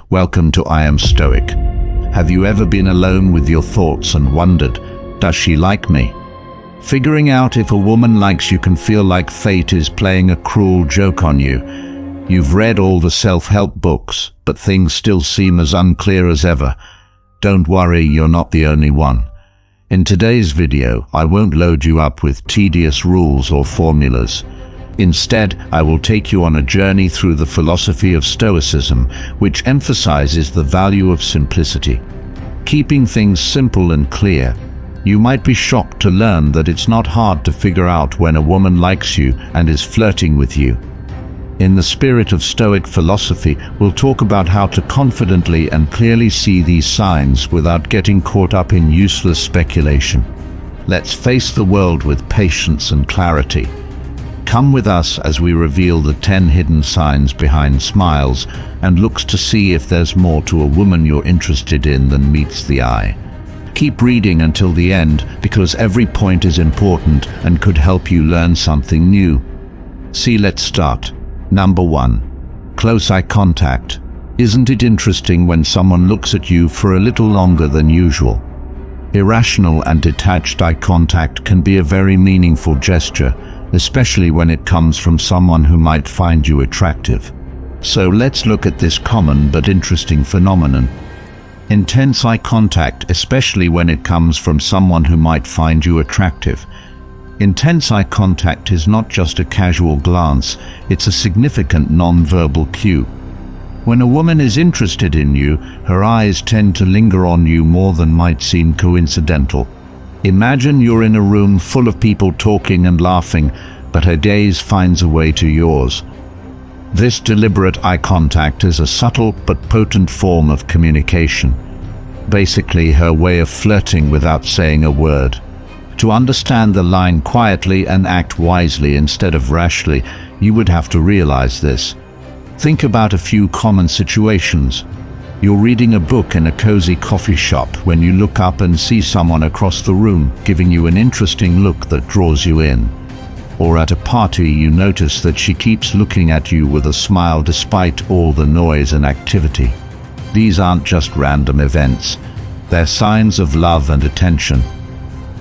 Welcome to I Am Stoic. Have you ever been alone with your thoughts and wondered, does she like me? Figuring out if a woman likes you can feel like fate is playing a cruel joke on you. You've read all the self-help books, but things still seem as unclear as ever. Don't worry, you're not the only one. In today's video, I won't load you up with tedious rules or formulas. Instead, I will take you on a journey through the philosophy of Stoicism, which emphasizes the value of simplicity. Keeping things simple and clear. You might be shocked to learn that it's not hard to figure out when a woman likes you and is flirting with you. In the spirit of Stoic philosophy, we'll talk about how to confidently and clearly see these signs without getting caught up in useless speculation. Let's face the world with patience and clarity. Come with us as we reveal the 10 hidden signs behind smiles and looks to see if there's more to a woman you're interested in than meets the eye. Keep reading until the end because every point is important and could help you learn something new. Let's start. Number 1. Close eye contact. Isn't it interesting when someone looks at you for a little longer than usual? Irrational and detached eye contact can be a very meaningful gesture, especially when it comes from someone who might find you attractive. So let's look at this common but interesting phenomenon. Intense eye contact, especially when it comes from someone who might find you attractive. Intense eye contact is not just a casual glance, it's a significant non-verbal cue. When a woman is interested in you, her eyes tend to linger on you more than might seem coincidental. Imagine you're in a room full of people talking and laughing, but her gaze finds a way to yours. This deliberate eye contact is a subtle but potent form of communication. Basically, her way of flirting without saying a word. To understand the line quietly and act wisely instead of rashly, you would have to realize this. Think about a few common situations. You're reading a book in a cozy coffee shop when you look up and see someone across the room giving you an interesting look that draws you in. Or at a party you notice that she keeps looking at you with a smile despite all the noise and activity. These aren't just random events. They're signs of love and attention.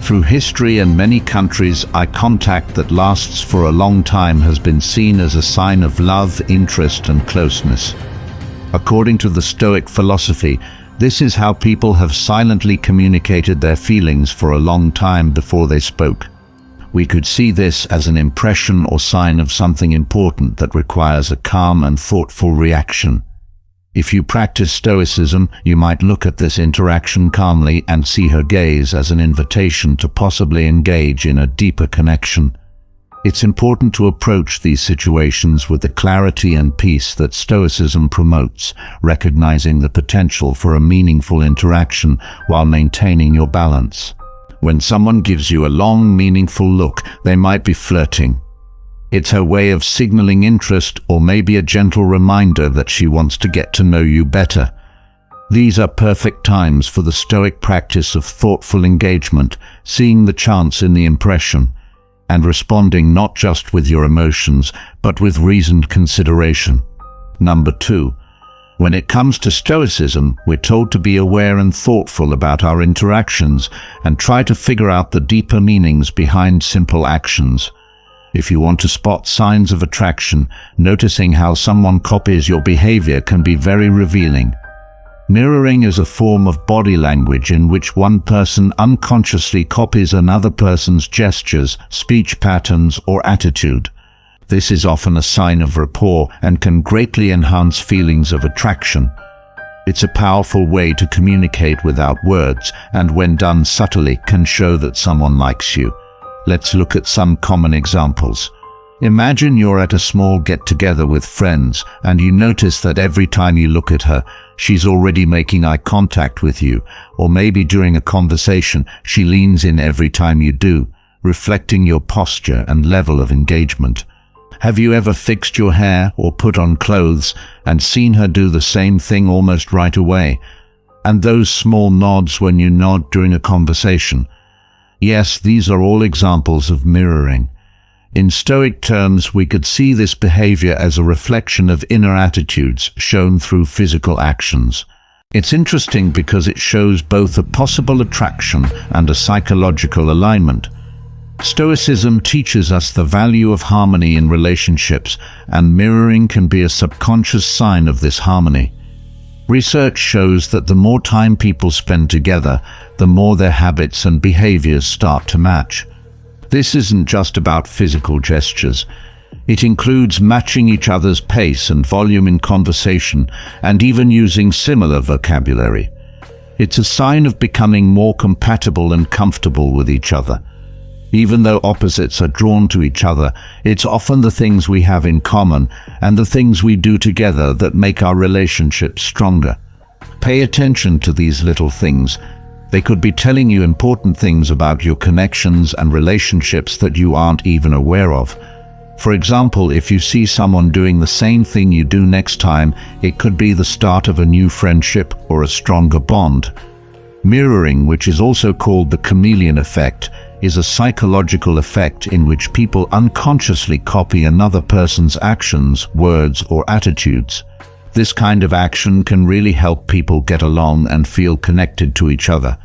Through history and many countries, eye contact that lasts for a long time has been seen as a sign of love, interest, and closeness. According to the Stoic philosophy, this is how people have silently communicated their feelings for a long time before they spoke. We could see this as an impression or sign of something important that requires a calm and thoughtful reaction. If you practice Stoicism, you might look at this interaction calmly and see her gaze as an invitation to possibly engage in a deeper connection. It's important to approach these situations with the clarity and peace that Stoicism promotes, recognizing the potential for a meaningful interaction while maintaining your balance. When someone gives you a long, meaningful look, they might be flirting. It's her way of signaling interest or maybe a gentle reminder that she wants to get to know you better. These are perfect times for the Stoic practice of thoughtful engagement, seeing the chance in the impression, and responding not just with your emotions, but with reasoned consideration. Number 2. When it comes to Stoicism, we're told to be aware and thoughtful about our interactions and try to figure out the deeper meanings behind simple actions. If you want to spot signs of attraction, noticing how someone copies your behavior can be very revealing. Mirroring is a form of body language in which one person unconsciously copies another person's gestures, speech patterns, or attitude. This is often a sign of rapport and can greatly enhance feelings of attraction. It's a powerful way to communicate without words, and when done subtly, can show that someone likes you. Let's look at some common examples. Imagine you're at a small get-together with friends, and you notice that every time you look at her, she's already making eye contact with you, or maybe during a conversation, she leans in every time you do, reflecting your posture and level of engagement. Have you ever fixed your hair or put on clothes and seen her do the same thing almost right away? And those small nods when you nod during a conversation. Yes, these are all examples of mirroring. In Stoic terms, we could see this behavior as a reflection of inner attitudes shown through physical actions. It's interesting because it shows both a possible attraction and a psychological alignment. Stoicism teaches us the value of harmony in relationships, and mirroring can be a subconscious sign of this harmony. Research shows that the more time people spend together, the more their habits and behaviors start to match. This isn't just about physical gestures. It includes matching each other's pace and volume in conversation, and even using similar vocabulary. It's a sign of becoming more compatible and comfortable with each other. Even though opposites are drawn to each other, it's often the things we have in common and the things we do together that make our relationships stronger. Pay attention to these little things. They could be telling you important things about your connections and relationships that you aren't even aware of. For example, if you see someone doing the same thing you do next time, it could be the start of a new friendship or a stronger bond. Mirroring, which is also called the chameleon effect, is a psychological effect in which people unconsciously copy another person's actions, words, or attitudes. This kind of action can really help people get along and feel connected to each other.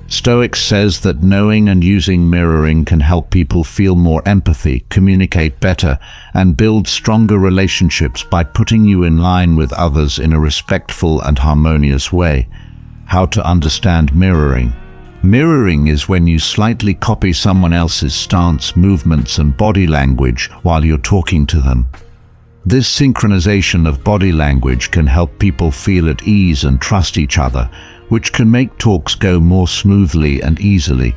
Stoic says that knowing and using mirroring can help people feel more empathy, communicate better, and build stronger relationships by putting you in line with others in a respectful and harmonious way. How to understand mirroring. Mirroring is when you slightly copy someone else's stance, movements, and body language while you're talking to them. This synchronization of body language can help people feel at ease and trust each other, which can make talks go more smoothly and easily.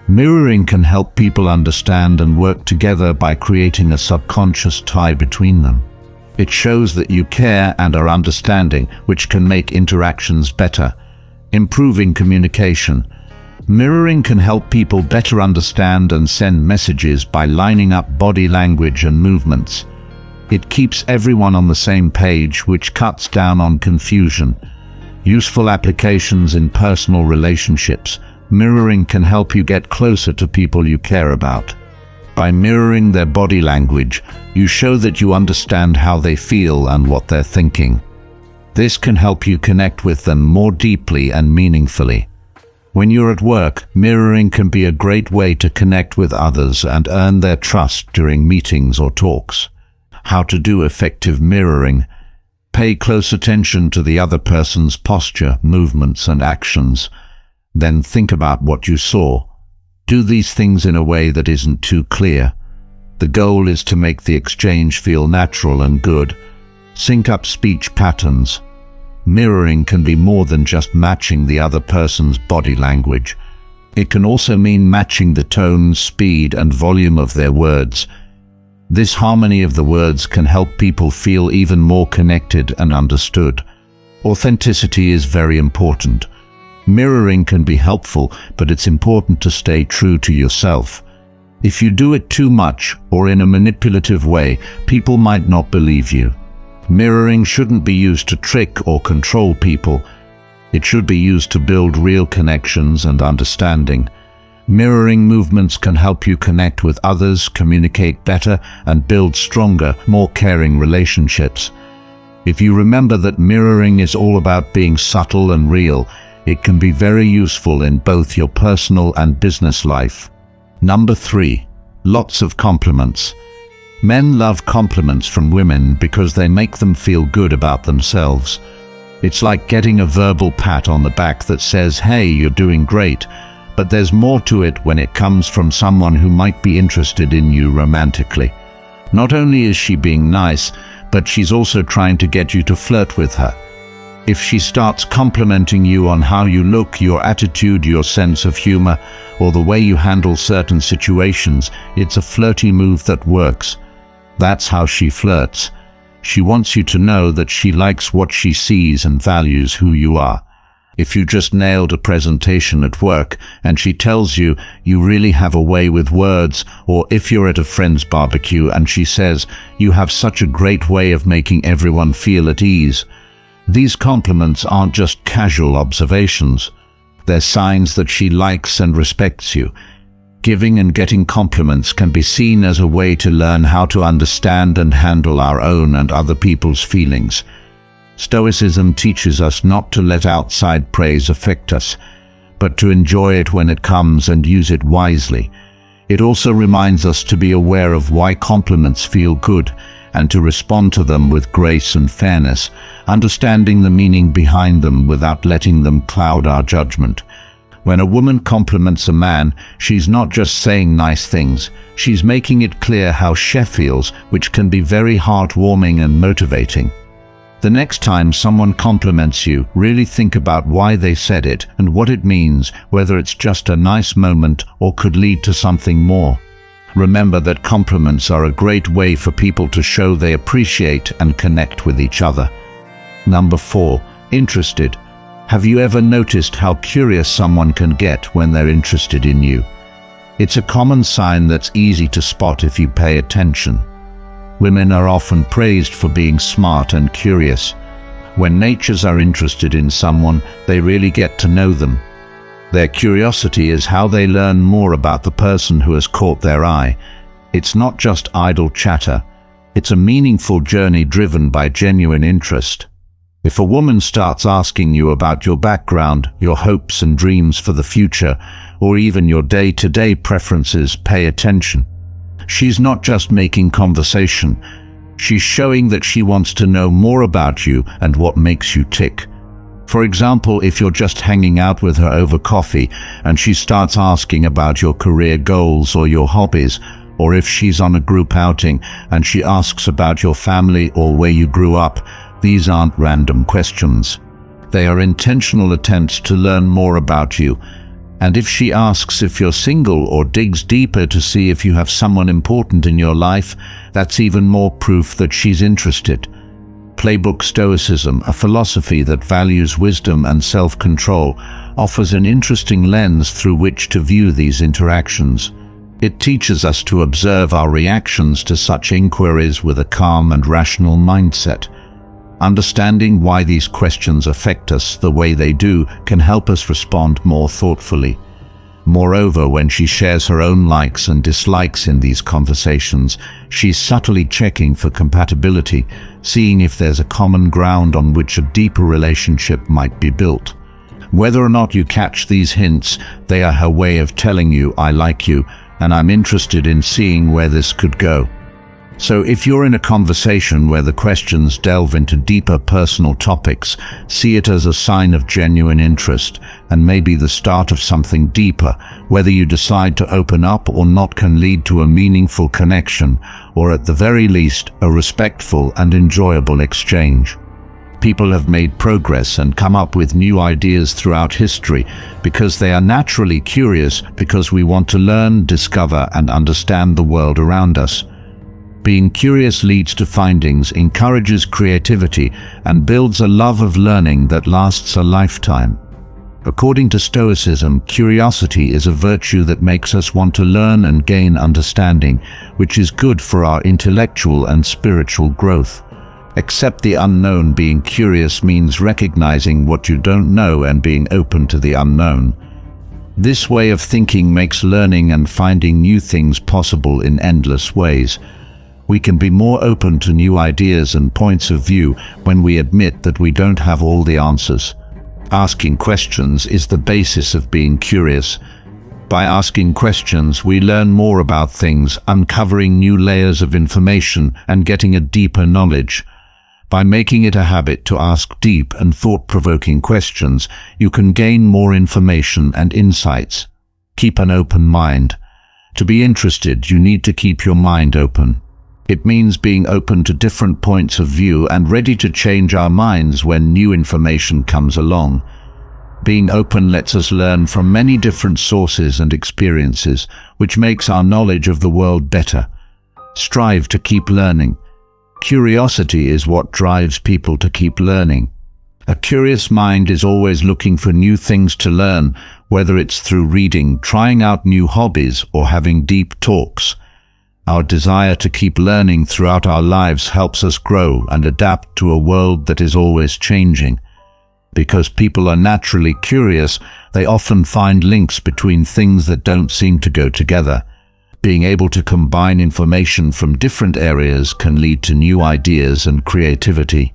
Mirroring can help people understand and work together by creating a subconscious tie between them. It shows that you care and are understanding, which can make interactions better. Improving communication. Mirroring can help people better understand and send messages by lining up body language and movements. It keeps everyone on the same page, which cuts down on confusion. Useful applications in personal relationships. Mirroring can help you get closer to people you care about. By mirroring their body language, you show that you understand how they feel and what they're thinking. This can help you connect with them more deeply and meaningfully. When you're at work, mirroring can be a great way to connect with others and earn their trust during meetings or talks. How to do effective mirroring. Pay close attention to the other person's posture, movements, and actions. Then think about what you saw. Do these things in a way that isn't too clear. The goal is to make the exchange feel natural and good. Sync up speech patterns. Mirroring can be more than just matching the other person's body language. It can also mean matching the tone, speed, and volume of their words. This harmony of the words can help people feel even more connected and understood. Authenticity is very important. Mirroring can be helpful, but it's important to stay true to yourself. If you do it too much or in a manipulative way, people might not believe you. Mirroring shouldn't be used to trick or control people. It should be used to build real connections and understanding. Mirroring movements can help you connect with others, communicate better, and build stronger, more caring relationships. If you remember that mirroring is all about being subtle and real, it can be very useful in both your personal and business life. Number 3. Lots of compliments. Men love compliments from women because they make them feel good about themselves. It's like getting a verbal pat on the back that says, "Hey, you're doing great." But there's more to it when it comes from someone who might be interested in you romantically. Not only is she being nice, but she's also trying to get you to flirt with her. If she starts complimenting you on how you look, your attitude, your sense of humor, or the way you handle certain situations, it's a flirty move that works. That's how she flirts. She wants you to know that she likes what she sees and values who you are. If you just nailed a presentation at work and she tells you you really have a way with words, or if you're at a friend's barbecue and she says you have such a great way of making everyone feel at ease, these compliments aren't just casual observations. They're signs that she likes and respects you. Giving and getting compliments can be seen as a way to learn how to understand and handle our own and other people's feelings. Stoicism teaches us not to let outside praise affect us, but to enjoy it when it comes and use it wisely. It also reminds us to be aware of why compliments feel good and to respond to them with grace and fairness, understanding the meaning behind them without letting them cloud our judgment. When a woman compliments a man, she's not just saying nice things, she's making it clear how she feels, which can be very heartwarming and motivating. The next time someone compliments you, really think about why they said it and what it means, whether it's just a nice moment or could lead to something more. Remember that compliments are a great way for people to show they appreciate and connect with each other. Number 4. Interested. Have you ever noticed how curious someone can get when they're interested in you? It's a common sign that's easy to spot if you pay attention. Women are often praised for being smart and curious. When natures are interested in someone, they really get to know them. Their curiosity is how they learn more about the person who has caught their eye. It's not just idle chatter. It's a meaningful journey driven by genuine interest. If a woman starts asking you about your background, your hopes and dreams for the future, or even your day-to-day preferences, pay attention. She's not just making conversation. She's showing that she wants to know more about you and what makes you tick. For example, if you're just hanging out with her over coffee and she starts asking about your career goals or your hobbies, or if she's on a group outing and she asks about your family or where you grew up, these aren't random questions. They are intentional attempts to learn more about you. And if she asks if you're single or digs deeper to see if you have someone important in your life, that's even more proof that she's interested. Playful Stoicism, a philosophy that values wisdom and self-control, offers an interesting lens through which to view these interactions. It teaches us to observe our reactions to such inquiries with a calm and rational mindset. Understanding why these questions affect us the way they do can help us respond more thoughtfully. Moreover, when she shares her own likes and dislikes in these conversations, she's subtly checking for compatibility, seeing if there's a common ground on which a deeper relationship might be built. Whether or not you catch these hints, they are her way of telling you, I like you, and I'm interested in seeing where this could go. So if you're in a conversation where the questions delve into deeper personal topics, see it as a sign of genuine interest and maybe the start of something deeper. Whether you decide to open up or not can lead to a meaningful connection, or at the very least, a respectful and enjoyable exchange. People have made progress and come up with new ideas throughout history because they are naturally curious, because we want to learn, discover, and understand the world around us. Being curious leads to findings, encourages creativity, and builds a love of learning that lasts a lifetime. According to Stoicism, curiosity is a virtue that makes us want to learn and gain understanding, which is good for our intellectual and spiritual growth. Accept the unknown. Being curious means recognizing what you don't know and being open to the unknown. This way of thinking makes learning and finding new things possible in endless ways. We can be more open to new ideas and points of view when we admit that we don't have all the answers. Asking questions is the basis of being curious. By asking questions, we learn more about things, uncovering new layers of information and getting a deeper knowledge. By making it a habit to ask deep and thought-provoking questions, you can gain more information and insights. Keep an open mind. To be interested, you need to keep your mind open. It means being open to different points of view and ready to change our minds when new information comes along. Being open lets us learn from many different sources and experiences, which makes our knowledge of the world better. Strive to keep learning. Curiosity is what drives people to keep learning. A curious mind is always looking for new things to learn, whether it's through reading, trying out new hobbies, or having deep talks. Our desire to keep learning throughout our lives helps us grow and adapt to a world that is always changing. Because people are naturally curious, they often find links between things that don't seem to go together. Being able to combine information from different areas can lead to new ideas and creativity.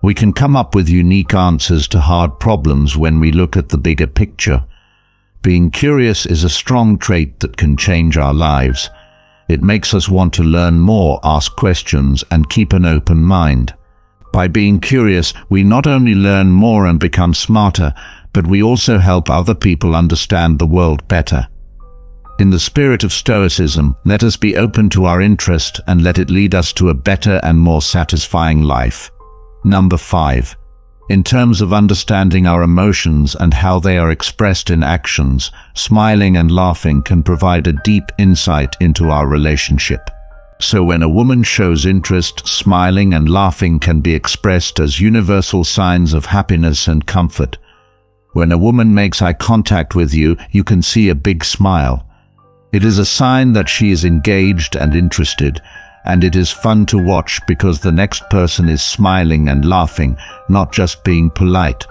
We can come up with unique answers to hard problems when we look at the bigger picture. Being curious is a strong trait that can change our lives. It makes us want to learn more, ask questions, and keep an open mind. By being curious, we not only learn more and become smarter, but we also help other people understand the world better. In the spirit of Stoicism, let us be open to our interest and let it lead us to a better and more satisfying life. Number 5. In terms of understanding our emotions and how they are expressed in actions, smiling and laughing can provide a deep insight into our relationship. So when a woman shows interest, smiling and laughing can be expressed as universal signs of happiness and comfort. When a woman makes eye contact with you, you can see a big smile. It is a sign that she is engaged and interested, and it is fun to watch because the next person is smiling and laughing, not just being polite.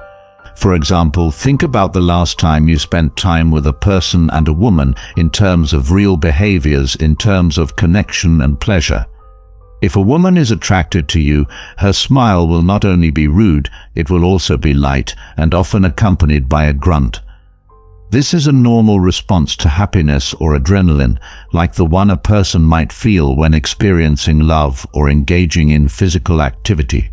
For example, think about the last time you spent time with a person and a woman in terms of real behaviors, in terms of connection and pleasure. If a woman is attracted to you, her smile will not only be rude, it will also be light and often accompanied by a grunt. This is a normal response to happiness or adrenaline, like the one a person might feel when experiencing love or engaging in physical activity.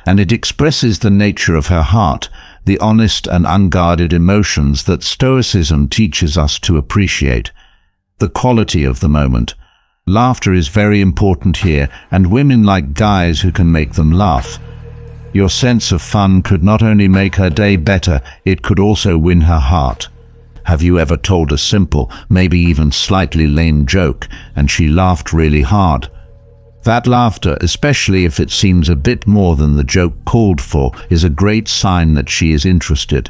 And it expresses the nature of her heart, the honest and unguarded emotions that Stoicism teaches us to appreciate. The quality of the moment. Laughter is very important here, and women like guys who can make them laugh. Your sense of fun could not only make her day better, it could also win her heart. Have you ever told a simple, maybe even slightly lame joke, and she laughed really hard? That laughter, especially if it seems a bit more than the joke called for, is a great sign that she is interested.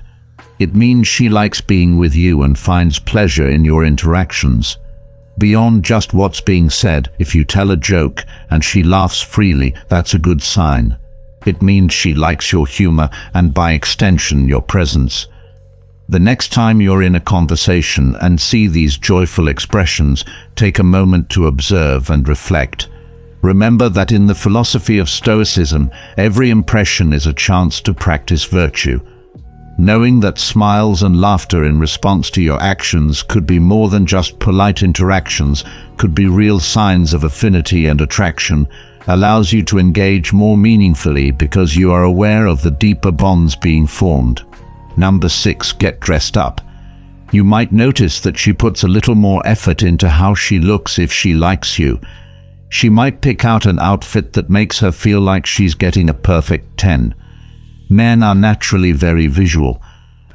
It means she likes being with you and finds pleasure in your interactions. Beyond just what's being said, if you tell a joke and she laughs freely, that's a good sign. It means she likes your humor and, by extension, your presence. The next time you're in a conversation and see these joyful expressions, take a moment to observe and reflect. Remember that in the philosophy of Stoicism, every impression is a chance to practice virtue. Knowing that smiles and laughter in response to your actions could be more than just polite interactions, could be real signs of affinity and attraction, allows you to engage more meaningfully because you are aware of the deeper bonds being formed. Number 6. Get dressed up. You might notice that she puts a little more effort into how she looks if she likes you. She might pick out an outfit that makes her feel like she's getting a perfect 10. Men are naturally very visual.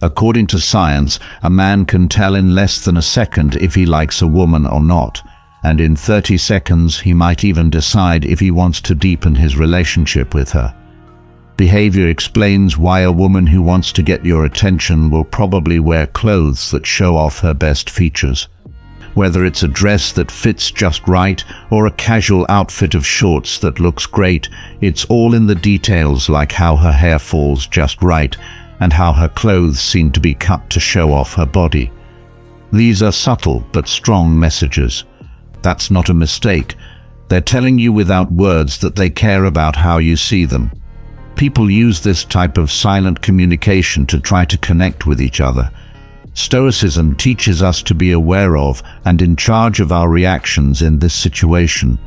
According to science, a man can tell in less than a second if he likes a woman or not, and in 30 seconds he might even decide if he wants to deepen his relationship with her. Behavior explains why a woman who wants to get your attention will probably wear clothes that show off her best features. Whether it's a dress that fits just right or a casual outfit of shorts that looks great, it's all in the details, like how her hair falls just right and how her clothes seem to be cut to show off her body. These are subtle but strong messages. That's not a mistake. They're telling you without words that they care about how you see them. People use this type of silent communication to try to connect with each other. Stoicism teaches us to be aware of and in charge of our reactions in this situation.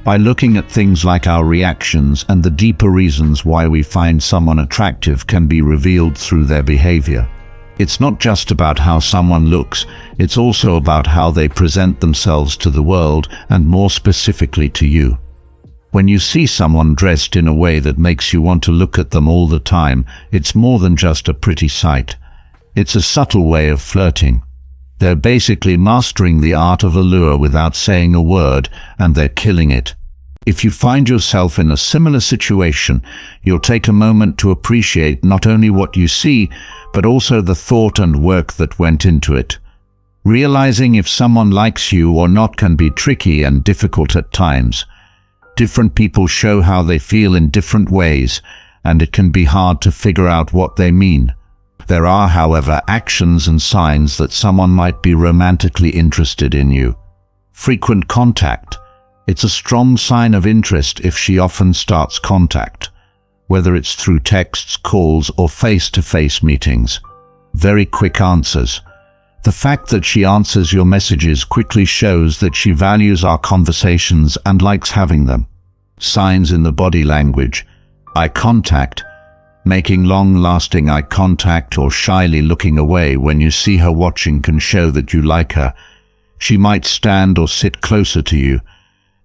By looking at things like our reactions and the deeper reasons why we find someone attractive can be revealed through their behavior. It's not just about how someone looks, it's also about how they present themselves to the world and more specifically to you. When you see someone dressed in a way that makes you want to look at them all the time, it's more than just a pretty sight. It's a subtle way of flirting. They're basically mastering the art of allure without saying a word, and they're killing it. If you find yourself in a similar situation, you'll take a moment to appreciate not only what you see, but also the thought and work that went into it. Realizing if someone likes you or not can be tricky and difficult at times. Different people show how they feel in different ways, and it can be hard to figure out what they mean. There are, however, actions and signs that someone might be romantically interested in you. Frequent contact. It's a strong sign of interest if she often starts contact, whether it's through texts, calls, or face-to-face meetings. Very quick answers. The fact that she answers your messages quickly shows that she values our conversations and likes having them. Signs in the body language. Eye contact. Making long-lasting eye contact or shyly looking away when you see her watching can show that you like her. She might stand or sit closer to you,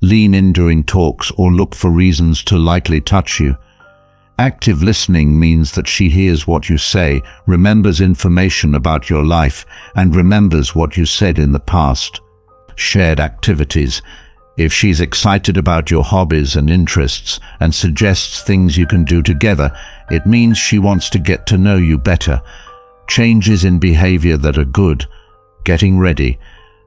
lean in during talks, or look for reasons to lightly touch you. Active listening means that she hears what you say, remembers information about your life, and remembers what you said in the past. Shared activities. If she's excited about your hobbies and interests and suggests things you can do together, it means she wants to get to know you better. Changes in behavior that are good. Getting ready.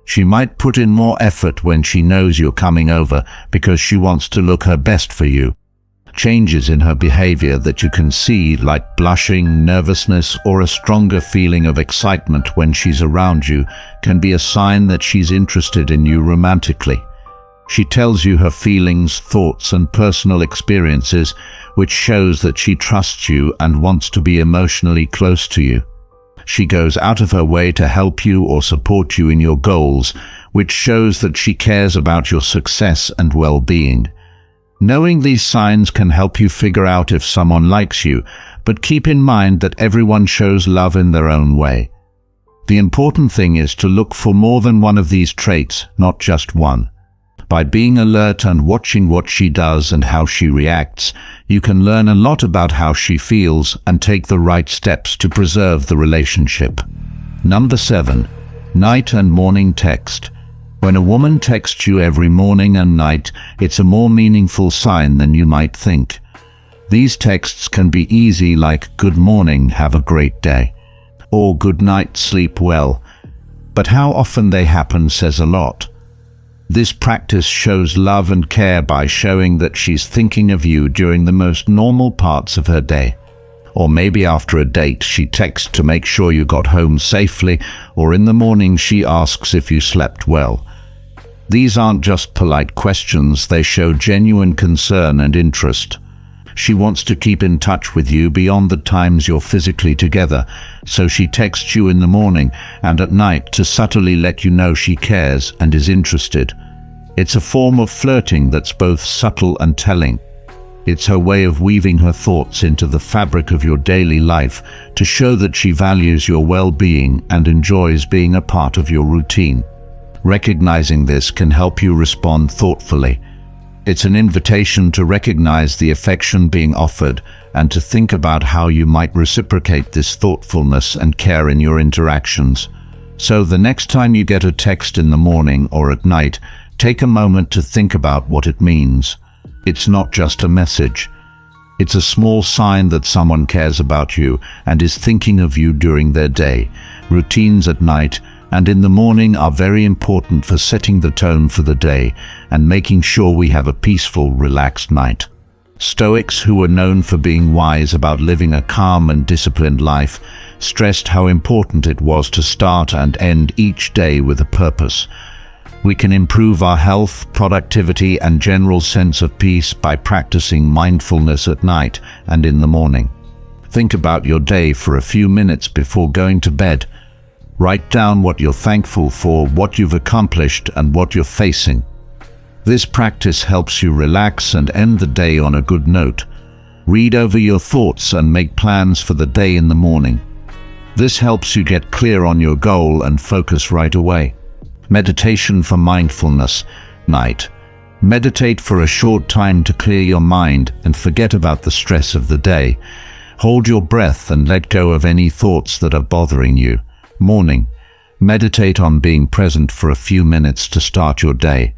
She might put in more effort when she knows you're coming over because she wants to look her best for you. Changes in her behavior that you can see, like blushing, nervousness, or a stronger feeling of excitement when she's around you, can be a sign that she's interested in you romantically. She tells you her feelings, thoughts, and personal experiences, which shows that she trusts you and wants to be emotionally close to you. She goes out of her way to help you or support you in your goals, which shows that she cares about your success and well-being. Knowing these signs can help you figure out if someone likes you, but keep in mind that everyone shows love in their own way. The important thing is to look for more than one of these traits, not just one. By being alert and watching what she does and how she reacts, you can learn a lot about how she feels and take the right steps to preserve the relationship. Number 7. Night and morning text. When a woman texts you every morning and night, it's a more meaningful sign than you might think. These texts can be easy, like "Good morning, have a great day," or "Good night, sleep well." But how often they happen says a lot. This practice shows love and care by showing that she's thinking of you during the most normal parts of her day. Or maybe after a date she texts to make sure you got home safely, or in the morning she asks if you slept well. These aren't just polite questions, they show genuine concern and interest. She wants to keep in touch with you beyond the times you're physically together, so she texts you in the morning and at night to subtly let you know she cares and is interested. It's a form of flirting that's both subtle and telling. It's her way of weaving her thoughts into the fabric of your daily life to show that she values your well-being and enjoys being a part of your routine. Recognizing this can help you respond thoughtfully. It's an invitation to recognize the affection being offered and to think about how you might reciprocate this thoughtfulness and care in your interactions. So the next time you get a text in the morning or at night, take a moment to think about what it means. It's not just a message. It's a small sign that someone cares about you and is thinking of you during their day. Routines at night and in the morning are very important for setting the tone for the day and making sure we have a peaceful, relaxed night. Stoics, who were known for being wise about living a calm and disciplined life, stressed how important it was to start and end each day with a purpose. We can improve our health, productivity, and general sense of peace by practicing mindfulness at night and in the morning. Think about your day for a few minutes before going to bed. Write down what you're thankful for, what you've accomplished, and what you're facing. This practice helps you relax and end the day on a good note. Read over your thoughts and make plans for the day in the morning. This helps you get clear on your goal and focus right away. Meditation for mindfulness. Night. Meditate for a short time to clear your mind and forget about the stress of the day. Hold your breath and let go of any thoughts that are bothering you. Morning. Meditate on being present for a few minutes to start your day.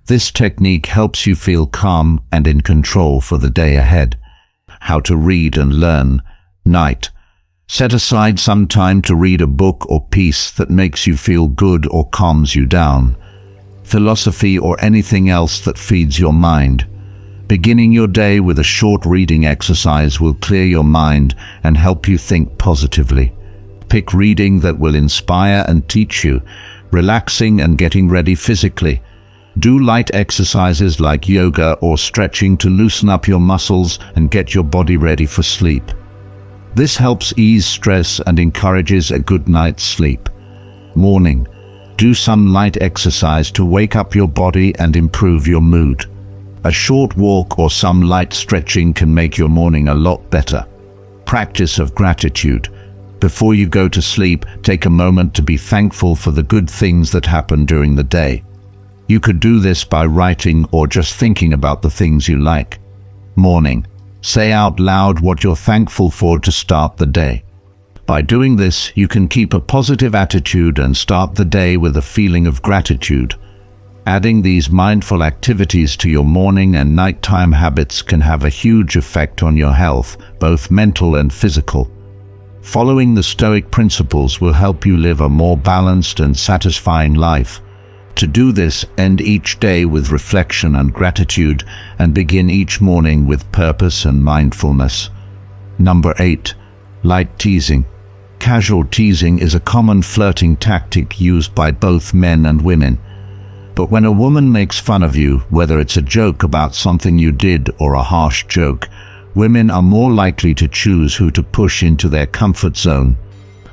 This technique helps you feel calm and in control for the day ahead. How to read and learn. Night. Set aside some time to read a book or piece that makes you feel good or calms you down. Philosophy or anything else that feeds your mind. Beginning your day with a short reading exercise will clear your mind and help you think positively. Pick reading that will inspire and teach you, relaxing and getting ready physically. Do light exercises like yoga or stretching to loosen up your muscles and get your body ready for sleep. This helps ease stress and encourages a good night's sleep. Morning. Do some light exercise to wake up your body and improve your mood. A short walk or some light stretching can make your morning a lot better. Practice of gratitude. Before you go to sleep, take a moment to be thankful for the good things that happen during the day. You could do this by writing or just thinking about the things you like. Morning. Say out loud what you're thankful for to start the day. By doing this, you can keep a positive attitude and start the day with a feeling of gratitude. Adding these mindful activities to your morning and nighttime habits can have a huge effect on your health, both mental and physical. Following the Stoic principles will help you live a more balanced and satisfying life. To do this, end each day with reflection and gratitude, and begin each morning with purpose and mindfulness. Number 8. Light teasing. Casual teasing is a common flirting tactic used by both men and women. But when a woman makes fun of you, whether it's a joke about something you did or a harsh joke, women are more likely to choose who to push into their comfort zone.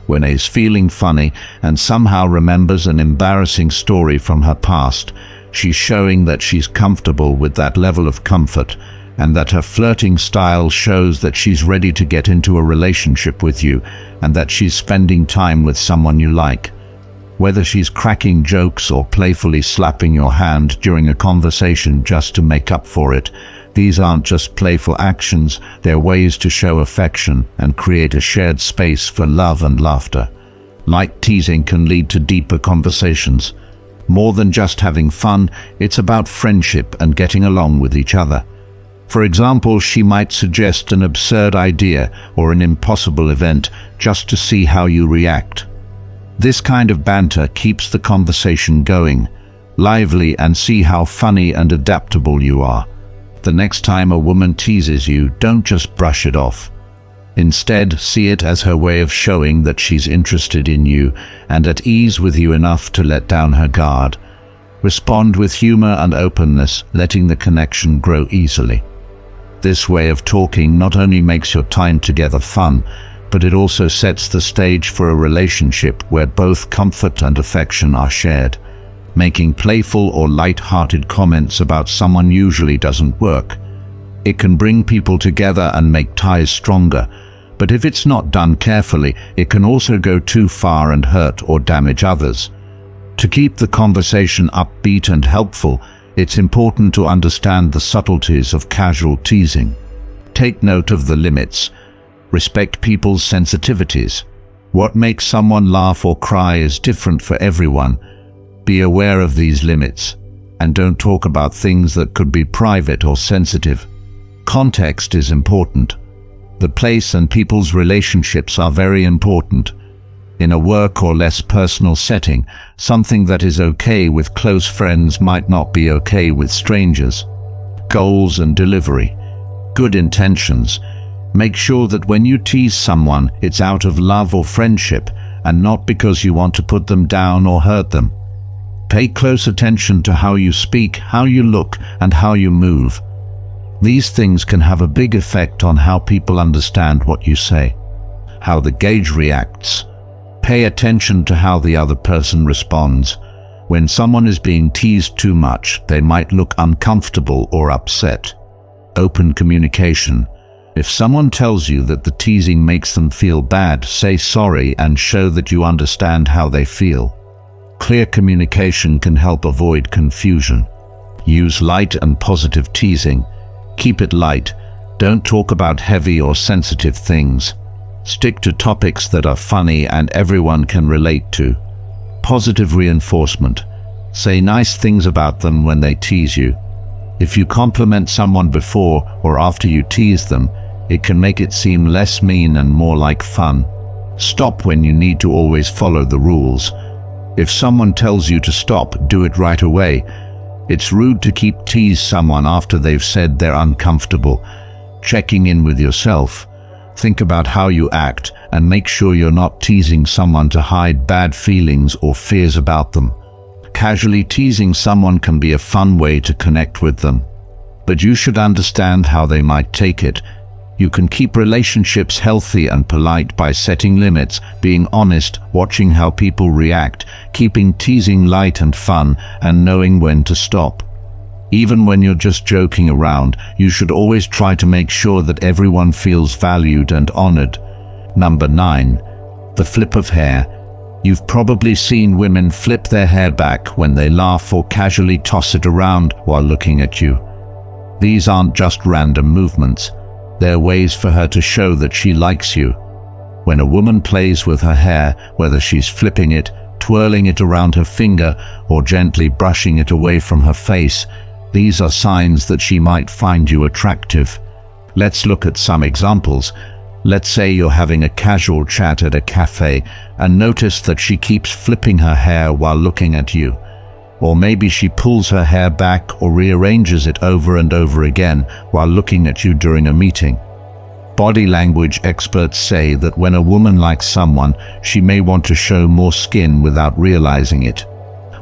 When is feeling funny and somehow remembers an embarrassing story from her past, she's showing that she's comfortable with that level of comfort, and that her flirting style shows that she's ready to get into a relationship with you, and that she's spending time with someone you like. Whether she's cracking jokes or playfully slapping your hand during a conversation just to make up for it, these aren't just playful actions, they're ways to show affection and create a shared space for love and laughter. Light teasing can lead to deeper conversations. More than just having fun, it's about friendship and getting along with each other. For example, she might suggest an absurd idea or an impossible event just to see how you react. This kind of banter keeps the conversation going, lively, and see how funny and adaptable you are. The next time a woman teases you, don't just brush it off. Instead, see it as her way of showing that she's interested in you and at ease with you enough to let down her guard. Respond with humor and openness, letting the connection grow easily. This way of talking not only makes your time together fun, but it also sets the stage for a relationship where both comfort and affection are shared. Making playful or light-hearted comments about someone usually doesn't work. It can bring people together and make ties stronger, but if it's not done carefully, it can also go too far and hurt or damage others. To keep the conversation upbeat and helpful, it's important to understand the subtleties of casual teasing. Take note of the limits. Respect people's sensitivities. What makes someone laugh or cry is different for everyone. Be aware of these limits, and don't talk about things that could be private or sensitive. Context is important. The place and people's relationships are very important. In a work or less personal setting, something that is okay with close friends might not be okay with strangers. Goals and delivery. Good intentions. Make sure that when you tease someone, it's out of love or friendship, and not because you want to put them down or hurt them. Pay close attention to how you speak, how you look, and how you move. These things can have a big effect on how people understand what you say. How the gauge reacts. Pay attention to how the other person responds. When someone is being teased too much, they might look uncomfortable or upset. Open communication. If someone tells you that the teasing makes them feel bad, say sorry and show that you understand how they feel. Clear communication can help avoid confusion. Use light and positive teasing. Keep it light. Don't talk about heavy or sensitive things. Stick to topics that are funny and everyone can relate to. Positive reinforcement. Say nice things about them when they tease you. If you compliment someone before or after you tease them, it can make it seem less mean and more like fun. Stop when you need to always follow the rules. If someone tells you to stop, do it right away. It's rude to tease someone after they've said they're uncomfortable. Checking in with yourself. Think about how you act and make sure you're not teasing someone to hide bad feelings or fears about them. Casually teasing someone can be a fun way to connect with them, but you should understand how they might take it. You can keep relationships healthy and polite by setting limits, being honest, watching how people react, keeping teasing light and fun, and knowing when to stop. Even when you're just joking around, you should always try to make sure that everyone feels valued and honored. Number 9. The flip of hair. You've probably seen women flip their hair back when they laugh or casually toss it around while looking at you. These aren't just random movements. They're ways for her to show that she likes you. When a woman plays with her hair, whether she's flipping it, twirling it around her finger, or gently brushing it away from her face, these are signs that she might find you attractive. Let's look at some examples. Let's say you're having a casual chat at a cafe and notice that she keeps flipping her hair while looking at you. Or maybe she pulls her hair back or rearranges it over and over again while looking at you during a meeting. Body language experts say that when a woman likes someone, she may want to show more skin without realizing it.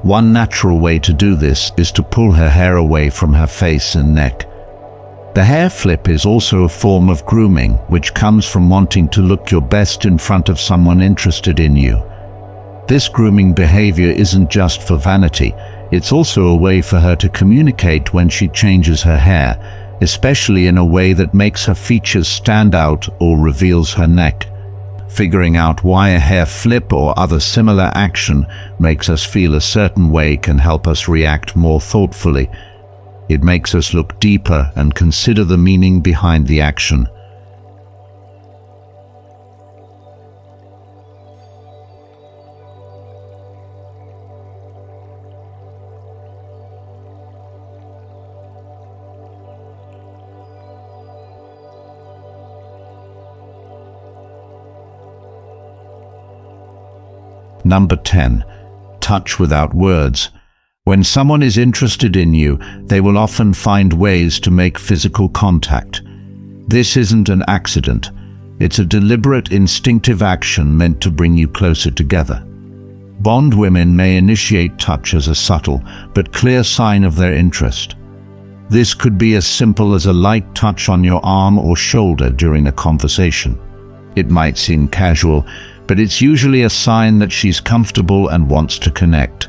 One natural way to do this is to pull her hair away from her face and neck. The hair flip is also a form of grooming, which comes from wanting to look your best in front of someone interested in you. This grooming behavior isn't just for vanity, it's also a way for her to communicate when she changes her hair, especially in a way that makes her features stand out or reveals her neck. Figuring out why a hair flip or other similar action makes us feel a certain way can help us react more thoughtfully. It makes us look deeper and consider the meaning behind the action. Number 10. Touch without words. When someone is interested in you, they will often find ways to make physical contact. This isn't an accident. It's a deliberate, instinctive action meant to bring you closer together. Bond women may initiate touch as a subtle but clear sign of their interest. This could be as simple as a light touch on your arm or shoulder during a conversation. It might seem casual, but it's usually a sign that she's comfortable and wants to connect.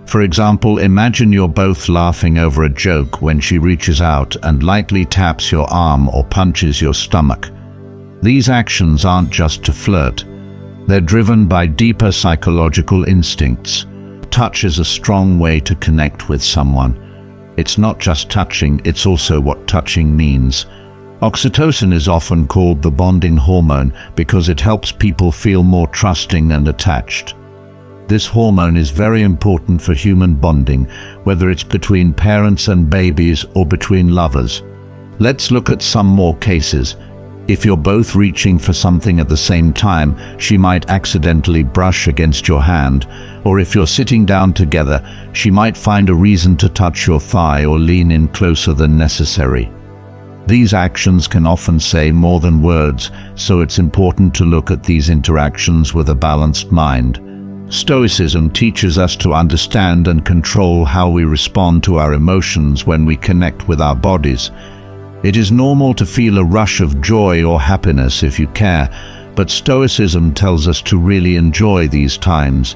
For example, imagine you're both laughing over a joke when she reaches out and lightly taps your arm or punches your stomach. These actions aren't just to flirt. They're driven by deeper psychological instincts. Touch is a strong way to connect with someone. It's not just touching, it's also what touching means. Oxytocin is often called the bonding hormone because it helps people feel more trusting and attached. This hormone is very important for human bonding, whether it's between parents and babies or between lovers. Let's look at some more cases. If you're both reaching for something at the same time, she might accidentally brush against your hand, or if you're sitting down together, she might find a reason to touch your thigh or lean in closer than necessary. These actions can often say more than words, so it's important to look at these interactions with a balanced mind. Stoicism teaches us to understand and control how we respond to our emotions when we connect with our bodies. It is normal to feel a rush of joy or happiness if you care, but Stoicism tells us to really enjoy these times.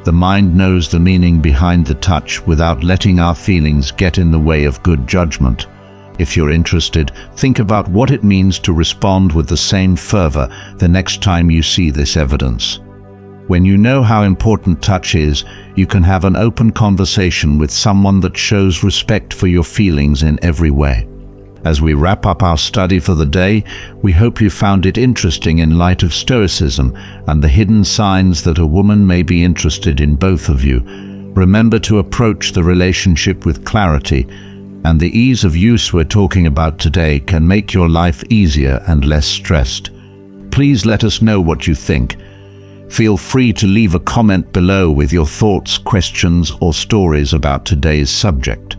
The mind knows the meaning behind the touch without letting our feelings get in the way of good judgment. If you're interested, think about what it means to respond with the same fervor the next time you see this evidence. When you know how important touch is, you can have an open conversation with someone that shows respect for your feelings in every way. As we wrap up our study for the day, we hope you found it interesting in light of Stoicism and the hidden signs that a woman may be interested in both of you. Remember to approach the relationship with clarity, and the ease of use we're talking about today can make your life easier and less stressed. Please let us know what you think. Feel free to leave a comment below with your thoughts, questions, or stories about today's subject.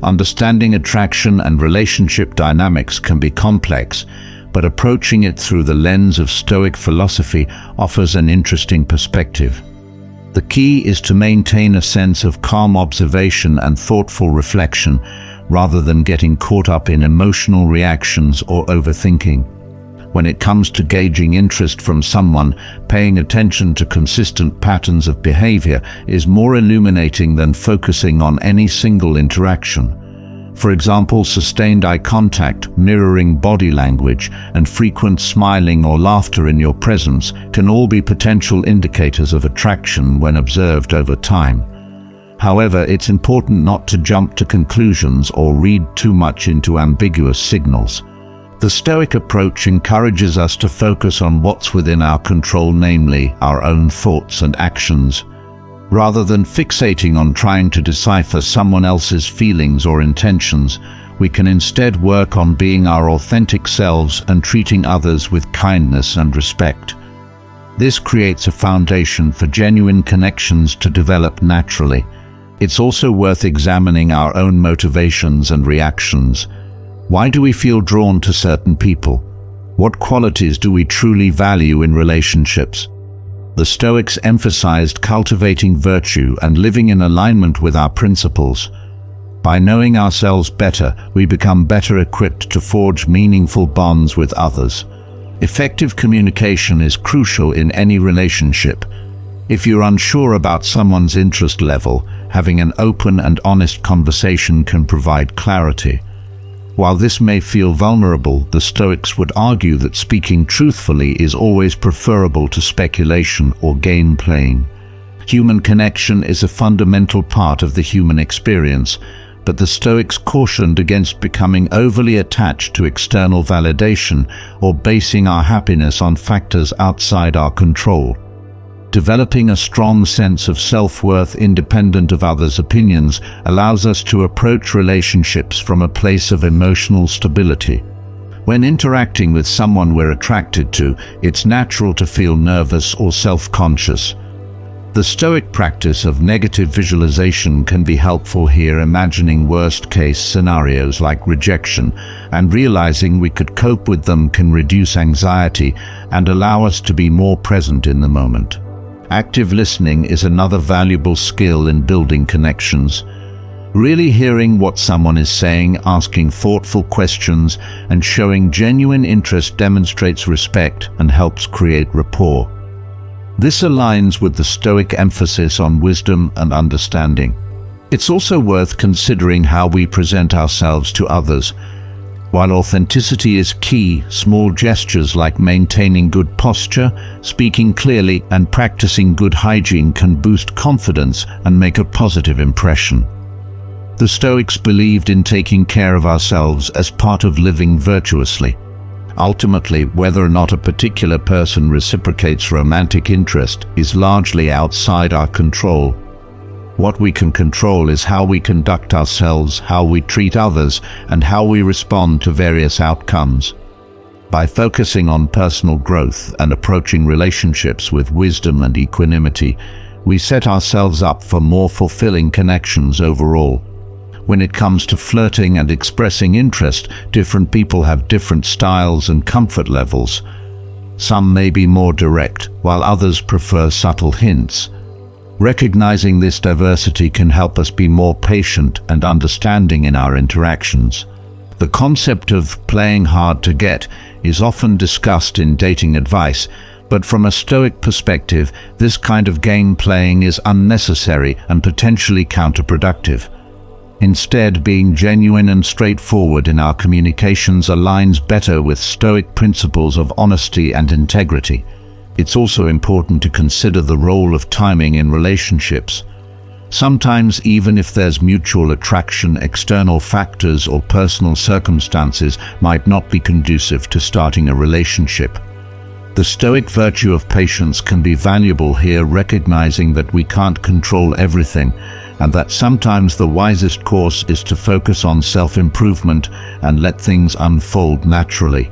Understanding attraction and relationship dynamics can be complex, but approaching it through the lens of Stoic philosophy offers an interesting perspective. The key is to maintain a sense of calm observation and thoughtful reflection, rather than getting caught up in emotional reactions or overthinking. When it comes to gauging interest from someone, paying attention to consistent patterns of behavior is more illuminating than focusing on any single interaction. For example, sustained eye contact, mirroring body language, and frequent smiling or laughter in your presence can all be potential indicators of attraction when observed over time. However, it's important not to jump to conclusions or read too much into ambiguous signals. The Stoic approach encourages us to focus on what's within our control, namely our own thoughts and actions, rather than fixating on trying to decipher someone else's feelings or intentions. We can instead work on being our authentic selves and treating others with kindness and respect. This creates a foundation for genuine connections to develop naturally. It's also worth examining our own motivations and reactions. Why do we feel drawn to certain people? What qualities do we truly value in relationships? The Stoics emphasized cultivating virtue and living in alignment with our principles. By knowing ourselves better, we become better equipped to forge meaningful bonds with others. Effective communication is crucial in any relationship. If you're unsure about someone's interest level, having an open and honest conversation can provide clarity. While this may feel vulnerable, the Stoics would argue that speaking truthfully is always preferable to speculation or game playing. Human connection is a fundamental part of the human experience, but the Stoics cautioned against becoming overly attached to external validation or basing our happiness on factors outside our control. Developing a strong sense of self-worth independent of others' opinions allows us to approach relationships from a place of emotional stability. When interacting with someone we're attracted to, it's natural to feel nervous or self-conscious. The Stoic practice of negative visualization can be helpful here, imagining worst-case scenarios like rejection and realizing we could cope with them can reduce anxiety and allow us to be more present in the moment. Active listening is another valuable skill in building connections. Really hearing what someone is saying, asking thoughtful questions, and showing genuine interest demonstrates respect and helps create rapport. This aligns with the Stoic emphasis on wisdom and understanding. It's also worth considering how we present ourselves to others. While authenticity is key, small gestures like maintaining good posture, speaking clearly, and practicing good hygiene can boost confidence and make a positive impression. The Stoics believed in taking care of ourselves as part of living virtuously. Ultimately, whether or not a particular person reciprocates romantic interest is largely outside our control. What we can control is how we conduct ourselves, how we treat others, and how we respond to various outcomes. By focusing on personal growth and approaching relationships with wisdom and equanimity, we set ourselves up for more fulfilling connections overall. When it comes to flirting and expressing interest, different people have different styles and comfort levels. Some may be more direct, while others prefer subtle hints. Recognizing this diversity can help us be more patient and understanding in our interactions. The concept of playing hard to get is often discussed in dating advice, but from a Stoic perspective, this kind of game playing is unnecessary and potentially counterproductive. Instead, being genuine and straightforward in our communications aligns better with Stoic principles of honesty and integrity. It's also important to consider the role of timing in relationships. Sometimes, even if there's mutual attraction, external factors or personal circumstances might not be conducive to starting a relationship. The Stoic virtue of patience can be valuable here, recognizing that we can't control everything, and that sometimes the wisest course is to focus on self-improvement and let things unfold naturally.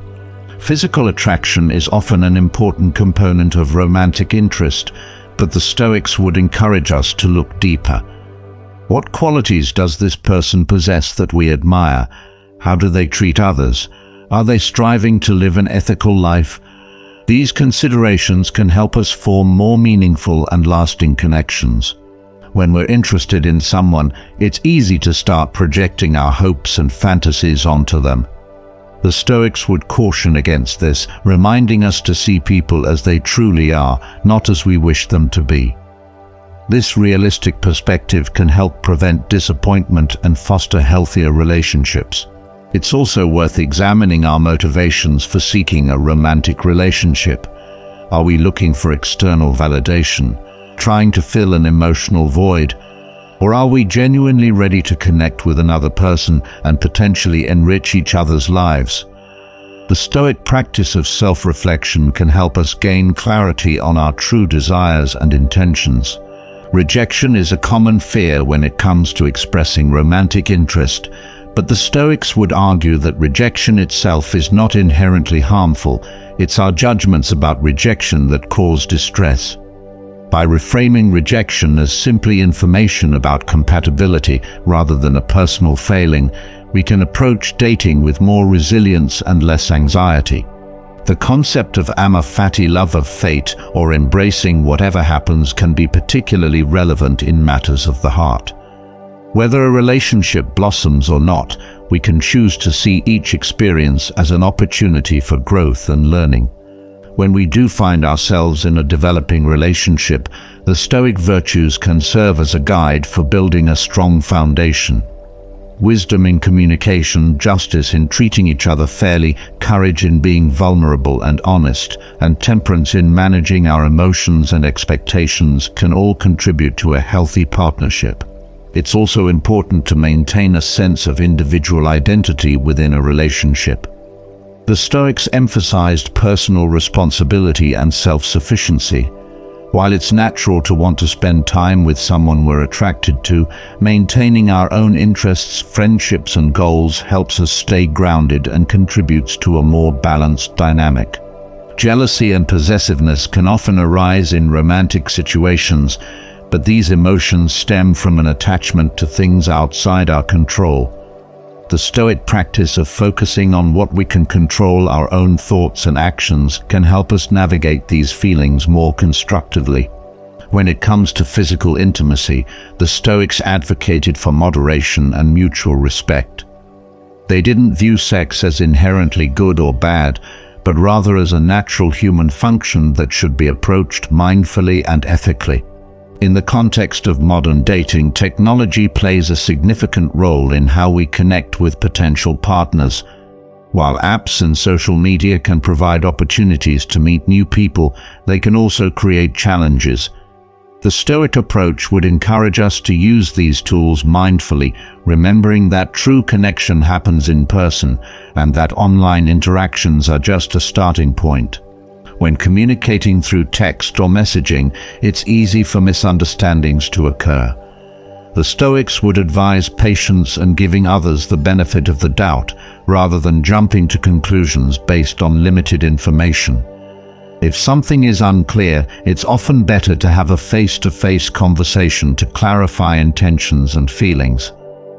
Physical attraction is often an important component of romantic interest, but the Stoics would encourage us to look deeper. What qualities does this person possess that we admire? How do they treat others? Are they striving to live an ethical life? These considerations can help us form more meaningful and lasting connections. When we're interested in someone, it's easy to start projecting our hopes and fantasies onto them. The Stoics would caution against this, reminding us to see people as they truly are, not as we wish them to be. This realistic perspective can help prevent disappointment and foster healthier relationships. It's also worth examining our motivations for seeking a romantic relationship. Are we looking for external validation, trying to fill an emotional void? Or are we genuinely ready to connect with another person and potentially enrich each other's lives? The Stoic practice of self-reflection can help us gain clarity on our true desires and intentions. Rejection is a common fear when it comes to expressing romantic interest, but the Stoics would argue that rejection itself is not inherently harmful. It's our judgments about rejection that cause distress. By reframing rejection as simply information about compatibility rather than a personal failing, we can approach dating with more resilience and less anxiety. The concept of amor fati, love of fate, or embracing whatever happens can be particularly relevant in matters of the heart. Whether a relationship blossoms or not, we can choose to see each experience as an opportunity for growth and learning. When we do find ourselves in a developing relationship, the Stoic virtues can serve as a guide for building a strong foundation. Wisdom in communication, justice in treating each other fairly, courage in being vulnerable and honest, and temperance in managing our emotions and expectations can all contribute to a healthy partnership. It's also important to maintain a sense of individual identity within a relationship. The Stoics emphasized personal responsibility and self-sufficiency. While it's natural to want to spend time with someone we're attracted to, maintaining our own interests, friendships, and goals helps us stay grounded and contributes to a more balanced dynamic. Jealousy and possessiveness can often arise in romantic situations, but these emotions stem from an attachment to things outside our control. The Stoic practice of focusing on what we can control, our own thoughts and actions, can help us navigate these feelings more constructively. When it comes to physical intimacy, the Stoics advocated for moderation and mutual respect. They didn't view sex as inherently good or bad, but rather as a natural human function that should be approached mindfully and ethically. In the context of modern dating, technology plays a significant role in how we connect with potential partners. While apps and social media can provide opportunities to meet new people, they can also create challenges. The Stoic approach would encourage us to use these tools mindfully, remembering that true connection happens in person and that online interactions are just a starting point. When communicating through text or messaging, it's easy for misunderstandings to occur. The Stoics would advise patience and giving others the benefit of the doubt, rather than jumping to conclusions based on limited information. If something is unclear, it's often better to have a face-to-face conversation to clarify intentions and feelings.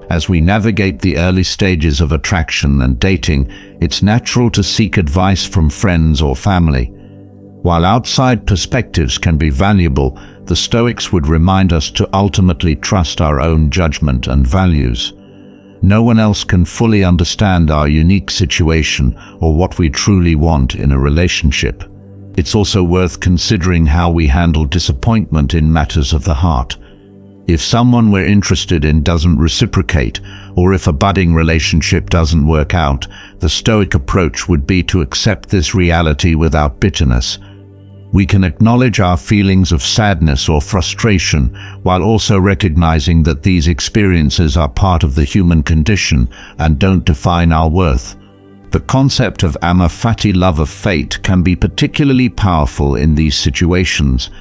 As we navigate the early stages of attraction and dating, it's natural to seek advice from friends or family. While outside perspectives can be valuable, the Stoics would remind us to ultimately trust our own judgment and values. No one else can fully understand our unique situation or what we truly want in a relationship. It's also worth considering how we handle disappointment in matters of the heart. If someone we're interested in doesn't reciprocate, or if a budding relationship doesn't work out, the Stoic approach would be to accept this reality without bitterness. We can acknowledge our feelings of sadness or frustration, while also recognizing that these experiences are part of the human condition and don't define our worth. The concept of amor fati, love of fate, can be particularly powerful in these situations.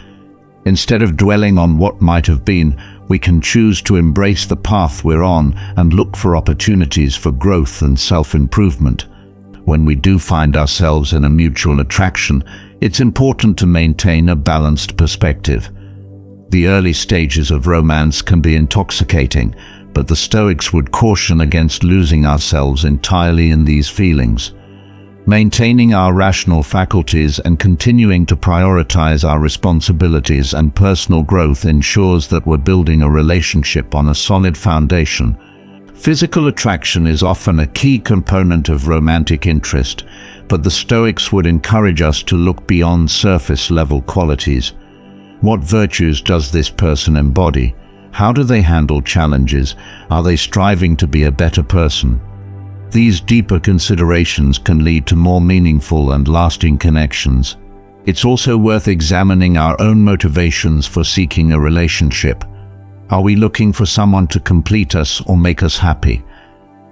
Instead of dwelling on what might have been, we can choose to embrace the path we're on and look for opportunities for growth and self-improvement. When we do find ourselves in a mutual attraction, it's important to maintain a balanced perspective. The early stages of romance can be intoxicating, but the Stoics would caution against losing ourselves entirely in these feelings. Maintaining our rational faculties and continuing to prioritize our responsibilities and personal growth ensures that we're building a relationship on a solid foundation. Physical attraction is often a key component of romantic interest, but the Stoics would encourage us to look beyond surface-level qualities. What virtues does this person embody? How do they handle challenges? Are they striving to be a better person? These deeper considerations can lead to more meaningful and lasting connections. It's also worth examining our own motivations for seeking a relationship. Are we looking for someone to complete us or make us happy?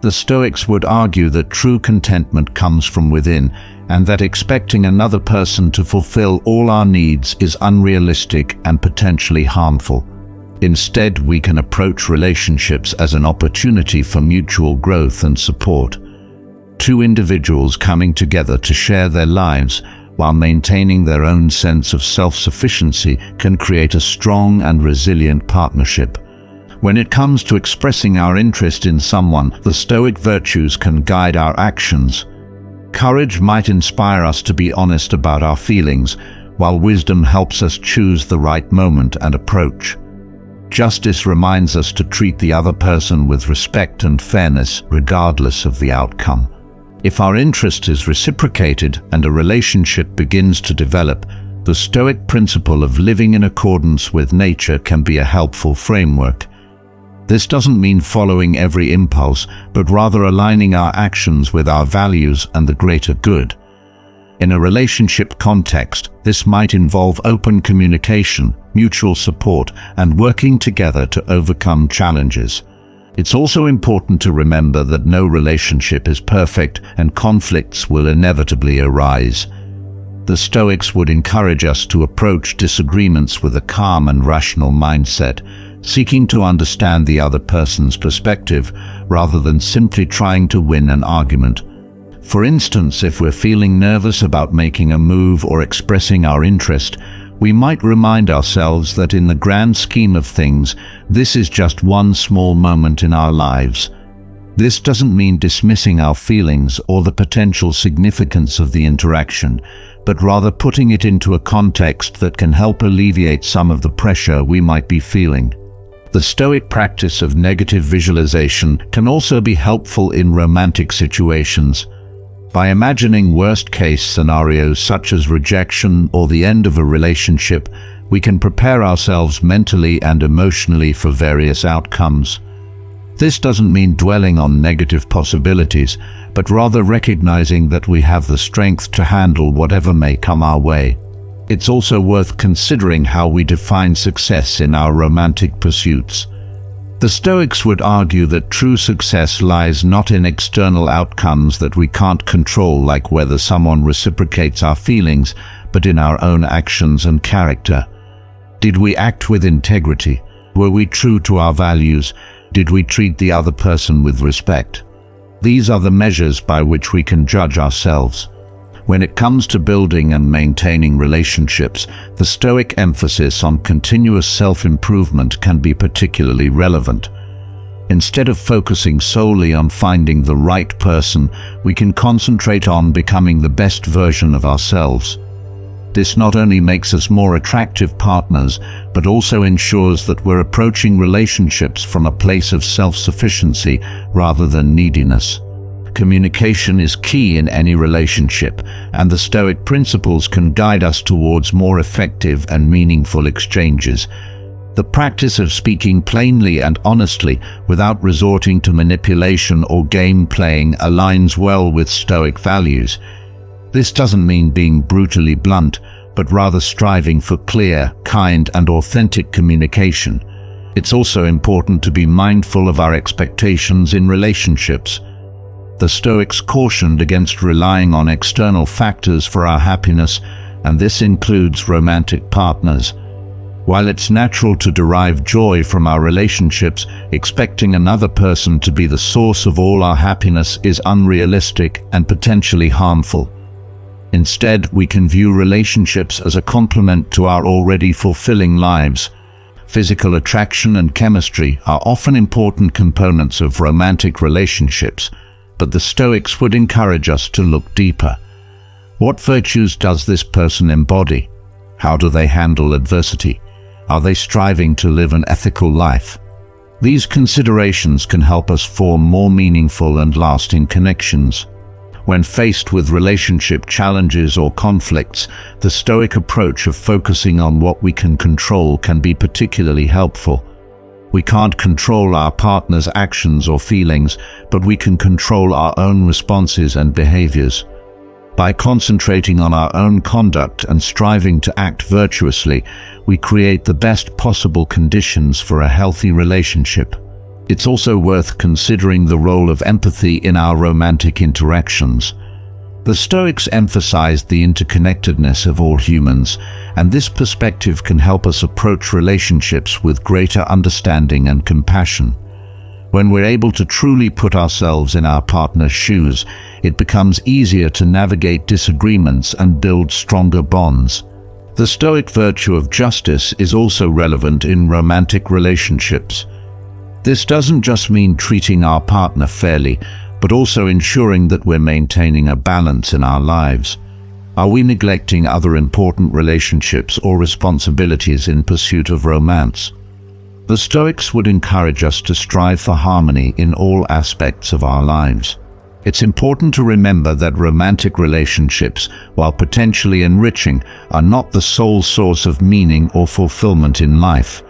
The Stoics would argue that true contentment comes from within, and that expecting another person to fulfill all our needs is unrealistic and potentially harmful. Instead, we can approach relationships as an opportunity for mutual growth and support. Two individuals coming together to share their lives while maintaining their own sense of self-sufficiency can create a strong and resilient partnership. When it comes to expressing our interest in someone, the Stoic virtues can guide our actions. Courage might inspire us to be honest about our feelings, while wisdom helps us choose the right moment and approach. Justice reminds us to treat the other person with respect and fairness, regardless of the outcome. If our interest is reciprocated and a relationship begins to develop, the Stoic principle of living in accordance with nature can be a helpful framework. This doesn't mean following every impulse, but rather aligning our actions with our values and the greater good. In a relationship context, this might involve open communication, mutual support, and working together to overcome challenges. It's also important to remember that no relationship is perfect and conflicts will inevitably arise. The Stoics would encourage us to approach disagreements with a calm and rational mindset, seeking to understand the other person's perspective rather than simply trying to win an argument. For instance, if we're feeling nervous about making a move or expressing our interest, we might remind ourselves that in the grand scheme of things, this is just one small moment in our lives. This doesn't mean dismissing our feelings or the potential significance of the interaction, but rather putting it into a context that can help alleviate some of the pressure we might be feeling. The Stoic practice of negative visualization can also be helpful in romantic situations. By imagining worst-case scenarios such as rejection or the end of a relationship, we can prepare ourselves mentally and emotionally for various outcomes. This doesn't mean dwelling on negative possibilities, but rather recognizing that we have the strength to handle whatever may come our way. It's also worth considering how we define success in our romantic pursuits. The Stoics would argue that true success lies not in external outcomes that we can't control, like whether someone reciprocates our feelings, but in our own actions and character. Did we act with integrity? Were we true to our values? Did we treat the other person with respect? These are the measures by which we can judge ourselves. When it comes to building and maintaining relationships, the Stoic emphasis on continuous self-improvement can be particularly relevant. Instead of focusing solely on finding the right person, we can concentrate on becoming the best version of ourselves. This not only makes us more attractive partners, but also ensures that we're approaching relationships from a place of self-sufficiency rather than neediness. Communication is key in any relationship, and the Stoic principles can guide us towards more effective and meaningful exchanges. The practice of speaking plainly and honestly without resorting to manipulation or game playing aligns well with Stoic values. This doesn't mean being brutally blunt, but rather striving for clear, kind, and authentic communication. It's also important to be mindful of our expectations in relationships. The Stoics cautioned against relying on external factors for our happiness, and this includes romantic partners. While it's natural to derive joy from our relationships, expecting another person to be the source of all our happiness is unrealistic and potentially harmful. Instead, we can view relationships as a complement to our already fulfilling lives. Physical attraction and chemistry are often important components of romantic relationships, but the Stoics would encourage us to look deeper. What virtues does this person embody? How do they handle adversity? Are they striving to live an ethical life? These considerations can help us form more meaningful and lasting connections. When faced with relationship challenges or conflicts, the Stoic approach of focusing on what we can control can be particularly helpful. We can't control our partner's actions or feelings, but we can control our own responses and behaviors. By concentrating on our own conduct and striving to act virtuously, we create the best possible conditions for a healthy relationship. It's also worth considering the role of empathy in our romantic interactions. The Stoics emphasized the interconnectedness of all humans, and this perspective can help us approach relationships with greater understanding and compassion. When we're able to truly put ourselves in our partner's shoes, it becomes easier to navigate disagreements and build stronger bonds. The Stoic virtue of justice is also relevant in romantic relationships. This doesn't just mean treating our partner fairly, but also ensuring that we're maintaining a balance in our lives. Are we neglecting other important relationships or responsibilities in pursuit of romance? The Stoics would encourage us to strive for harmony in all aspects of our lives. It's important to remember that romantic relationships, while potentially enriching, are not the sole source of meaning or fulfillment in life.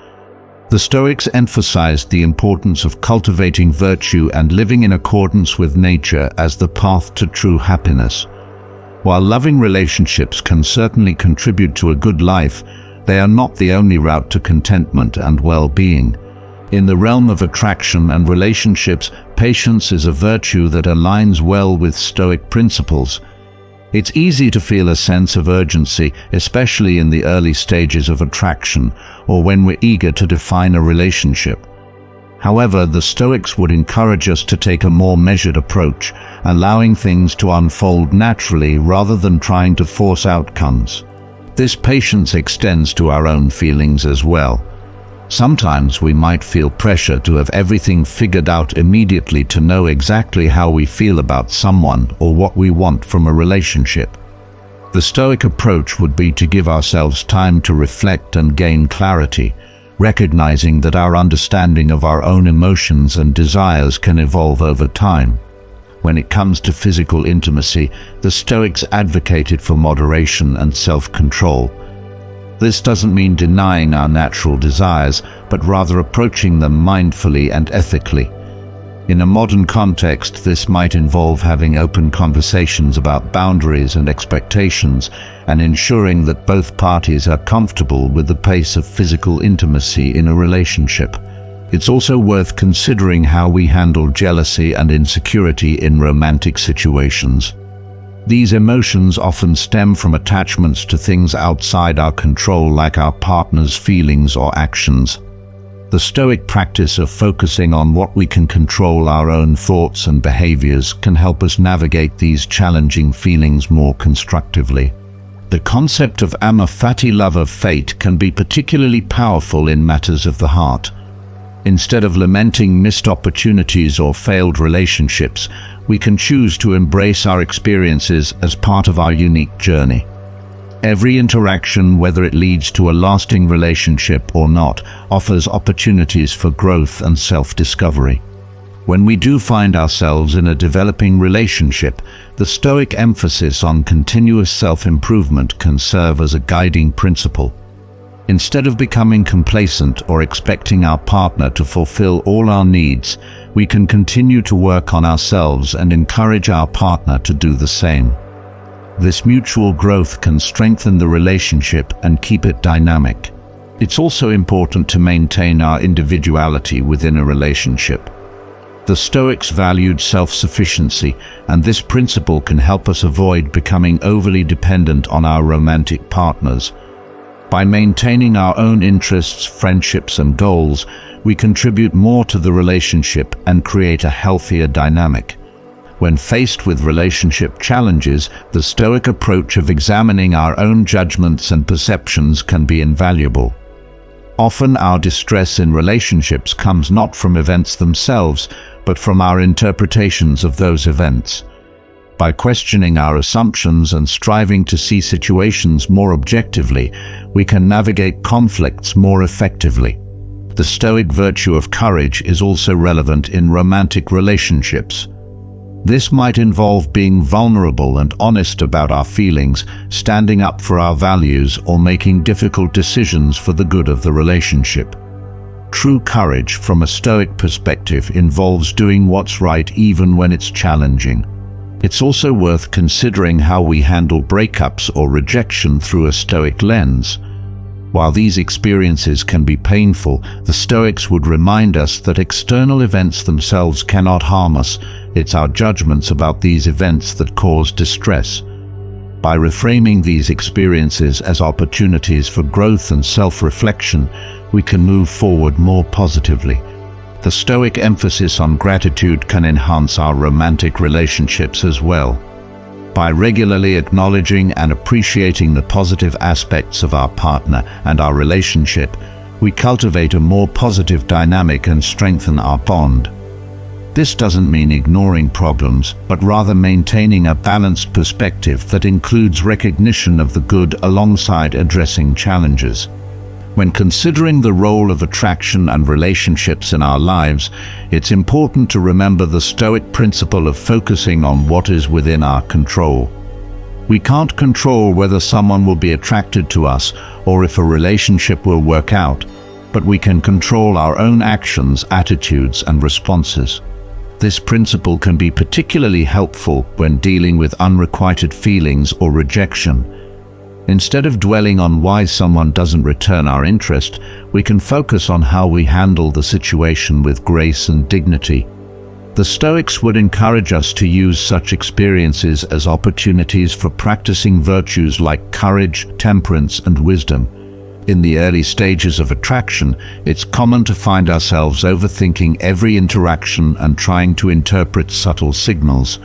The Stoics emphasized the importance of cultivating virtue and living in accordance with nature as the path to true happiness. While loving relationships can certainly contribute to a good life, they are not the only route to contentment and well-being. In the realm of attraction and relationships, patience is a virtue that aligns well with Stoic principles. It's easy to feel a sense of urgency, especially in the early stages of attraction or when we're eager to define a relationship. However, the Stoics would encourage us to take a more measured approach, allowing things to unfold naturally rather than trying to force outcomes. This patience extends to our own feelings as well. Sometimes we might feel pressure to have everything figured out immediately, to know exactly how we feel about someone or what we want from a relationship. The Stoic approach would be to give ourselves time to reflect and gain clarity, recognizing that our understanding of our own emotions and desires can evolve over time. When it comes to physical intimacy, the Stoics advocated for moderation and self-control. This doesn't mean denying our natural desires, but rather approaching them mindfully and ethically. In a modern context, this might involve having open conversations about boundaries and expectations, and ensuring that both parties are comfortable with the pace of physical intimacy in a relationship. It's also worth considering how we handle jealousy and insecurity in romantic situations. These emotions often stem from attachments to things outside our control, like our partner's feelings or actions. The Stoic practice of focusing on what we can control, our own thoughts and behaviors, can help us navigate these challenging feelings more constructively. The concept of amor fati, love of fate, can be particularly powerful in matters of the heart. Instead of lamenting missed opportunities or failed relationships, we can choose to embrace our experiences as part of our unique journey. Every interaction, whether it leads to a lasting relationship or not, offers opportunities for growth and self-discovery. When we do find ourselves in a developing relationship, the Stoic emphasis on continuous self-improvement can serve as a guiding principle. Instead of becoming complacent or expecting our partner to fulfill all our needs, we can continue to work on ourselves and encourage our partner to do the same. This mutual growth can strengthen the relationship and keep it dynamic. It's also important to maintain our individuality within a relationship. The Stoics valued self-sufficiency, and this principle can help us avoid becoming overly dependent on our romantic partners. By maintaining our own interests, friendships, and goals, we contribute more to the relationship and create a healthier dynamic. When faced with relationship challenges, the Stoic approach of examining our own judgments and perceptions can be invaluable. Often our distress in relationships comes not from events themselves, but from our interpretations of those events. By questioning our assumptions and striving to see situations more objectively, we can navigate conflicts more effectively. The Stoic virtue of courage is also relevant in romantic relationships. This might involve being vulnerable and honest about our feelings, standing up for our values, or making difficult decisions for the good of the relationship. True courage, from a Stoic perspective, involves doing what's right even when it's challenging. It's also worth considering how we handle breakups or rejection through a Stoic lens. While these experiences can be painful, the Stoics would remind us that external events themselves cannot harm us. It's our judgments about these events that cause distress. By reframing these experiences as opportunities for growth and self-reflection, we can move forward more positively. The Stoic emphasis on gratitude can enhance our romantic relationships as well. By regularly acknowledging and appreciating the positive aspects of our partner and our relationship, we cultivate a more positive dynamic and strengthen our bond. This doesn't mean ignoring problems, but rather maintaining a balanced perspective that includes recognition of the good alongside addressing challenges. When considering the role of attraction and relationships in our lives, it's important to remember the Stoic principle of focusing on what is within our control. We can't control whether someone will be attracted to us or if a relationship will work out, but we can control our own actions, attitudes, and responses. This principle can be particularly helpful when dealing with unrequited feelings or rejection. Instead of dwelling on why someone doesn't return our interest, we can focus on how we handle the situation with grace and dignity. The Stoics would encourage us to use such experiences as opportunities for practicing virtues like courage, temperance, and wisdom. In the early stages of attraction, it's common to find ourselves overthinking every interaction and trying to interpret subtle signals.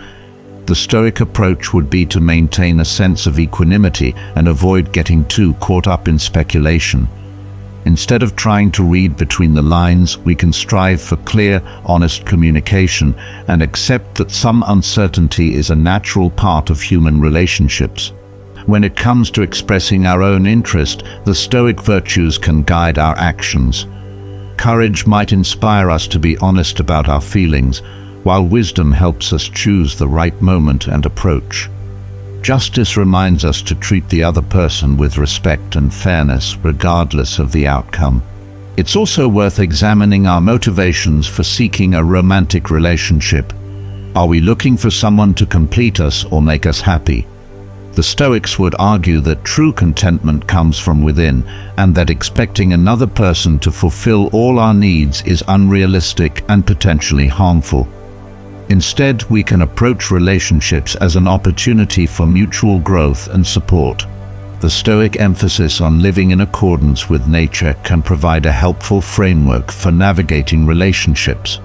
The Stoic approach would be to maintain a sense of equanimity and avoid getting too caught up in speculation. Instead of trying to read between the lines, we can strive for clear, honest communication and accept that some uncertainty is a natural part of human relationships. When it comes to expressing our own interest, the Stoic virtues can guide our actions. Courage might inspire us to be honest about our feelings, while wisdom helps us choose the right moment and approach. Justice reminds us to treat the other person with respect and fairness, regardless of the outcome. It's also worth examining our motivations for seeking a romantic relationship. Are we looking for someone to complete us or make us happy? The Stoics would argue that true contentment comes from within, and that expecting another person to fulfill all our needs is unrealistic and potentially harmful. Instead, we can approach relationships as an opportunity for mutual growth and support. The Stoic emphasis on living in accordance with nature can provide a helpful framework for navigating relationships.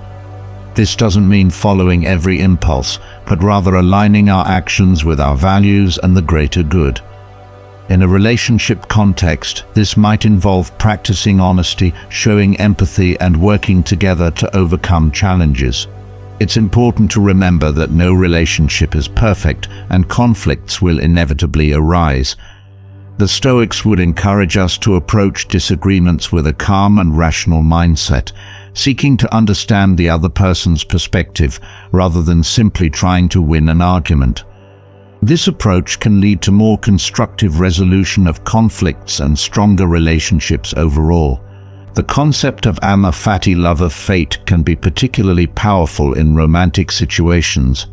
This doesn't mean following every impulse, but rather aligning our actions with our values and the greater good. In a relationship context, this might involve practicing honesty, showing empathy, and working together to overcome challenges. It's important to remember that no relationship is perfect, and conflicts will inevitably arise. The Stoics would encourage us to approach disagreements with a calm and rational mindset, seeking to understand the other person's perspective rather than simply trying to win an argument. This approach can lead to more constructive resolution of conflicts and stronger relationships overall. The concept of amor fati, love of fate, can be particularly powerful in romantic situations.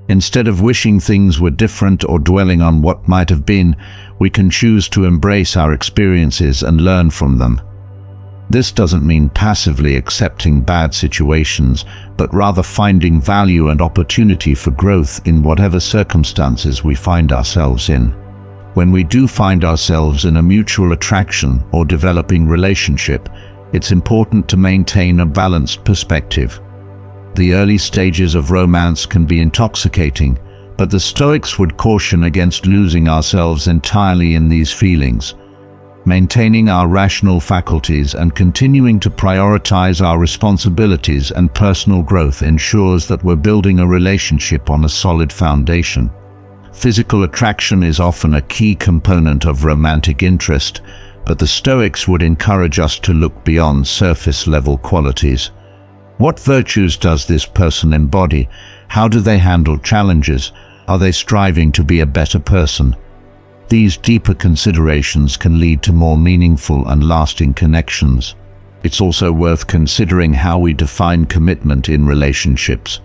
Instead of wishing things were different or dwelling on what might have been, we can choose to embrace our experiences and learn from them. This doesn't mean passively accepting bad situations, but rather finding value and opportunity for growth in whatever circumstances we find ourselves in. When we do find ourselves in a mutual attraction or developing relationship, it's important to maintain a balanced perspective. The early stages of romance can be intoxicating, but the Stoics would caution against losing ourselves entirely in these feelings. Maintaining our rational faculties and continuing to prioritize our responsibilities and personal growth ensures that we're building a relationship on a solid foundation. Physical attraction is often a key component of romantic interest, but the Stoics would encourage us to look beyond surface-level qualities. What virtues does this person embody? How do they handle challenges? Are they striving to be a better person? These deeper considerations can lead to more meaningful and lasting connections. It's also worth considering how we define commitment in relationships.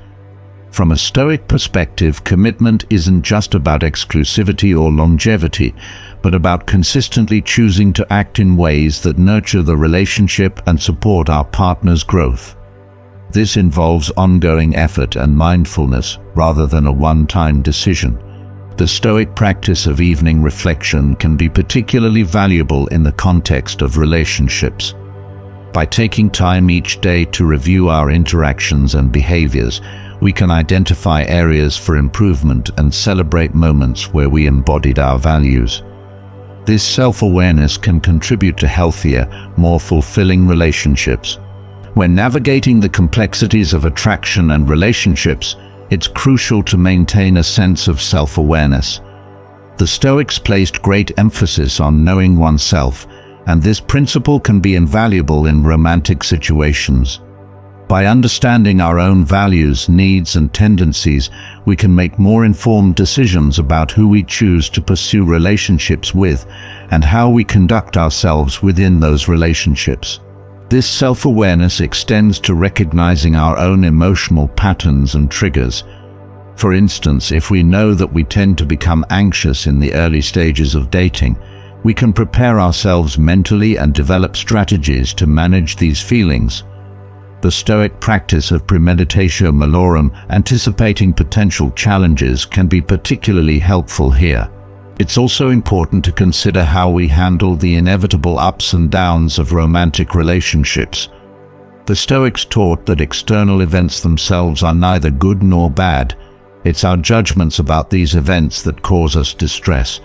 From a Stoic perspective, commitment isn't just about exclusivity or longevity, but about consistently choosing to act in ways that nurture the relationship and support our partner's growth. This involves ongoing effort and mindfulness rather than a one-time decision. The Stoic practice of evening reflection can be particularly valuable in the context of relationships. By taking time each day to review our interactions and behaviors, we can identify areas for improvement and celebrate moments where we embodied our values. This self-awareness can contribute to healthier, more fulfilling relationships. When navigating the complexities of attraction and relationships, it's crucial to maintain a sense of self-awareness. The Stoics placed great emphasis on knowing oneself, and this principle can be invaluable in romantic situations. By understanding our own values, needs, and tendencies, we can make more informed decisions about who we choose to pursue relationships with and how we conduct ourselves within those relationships. This self-awareness extends to recognizing our own emotional patterns and triggers. For instance, if we know that we tend to become anxious in the early stages of dating, we can prepare ourselves mentally and develop strategies to manage these feelings. The Stoic practice of premeditatio malorum, anticipating potential challenges, can be particularly helpful here. It's also important to consider how we handle the inevitable ups and downs of romantic relationships. The Stoics taught that external events themselves are neither good nor bad. It's our judgments about these events that cause us distress.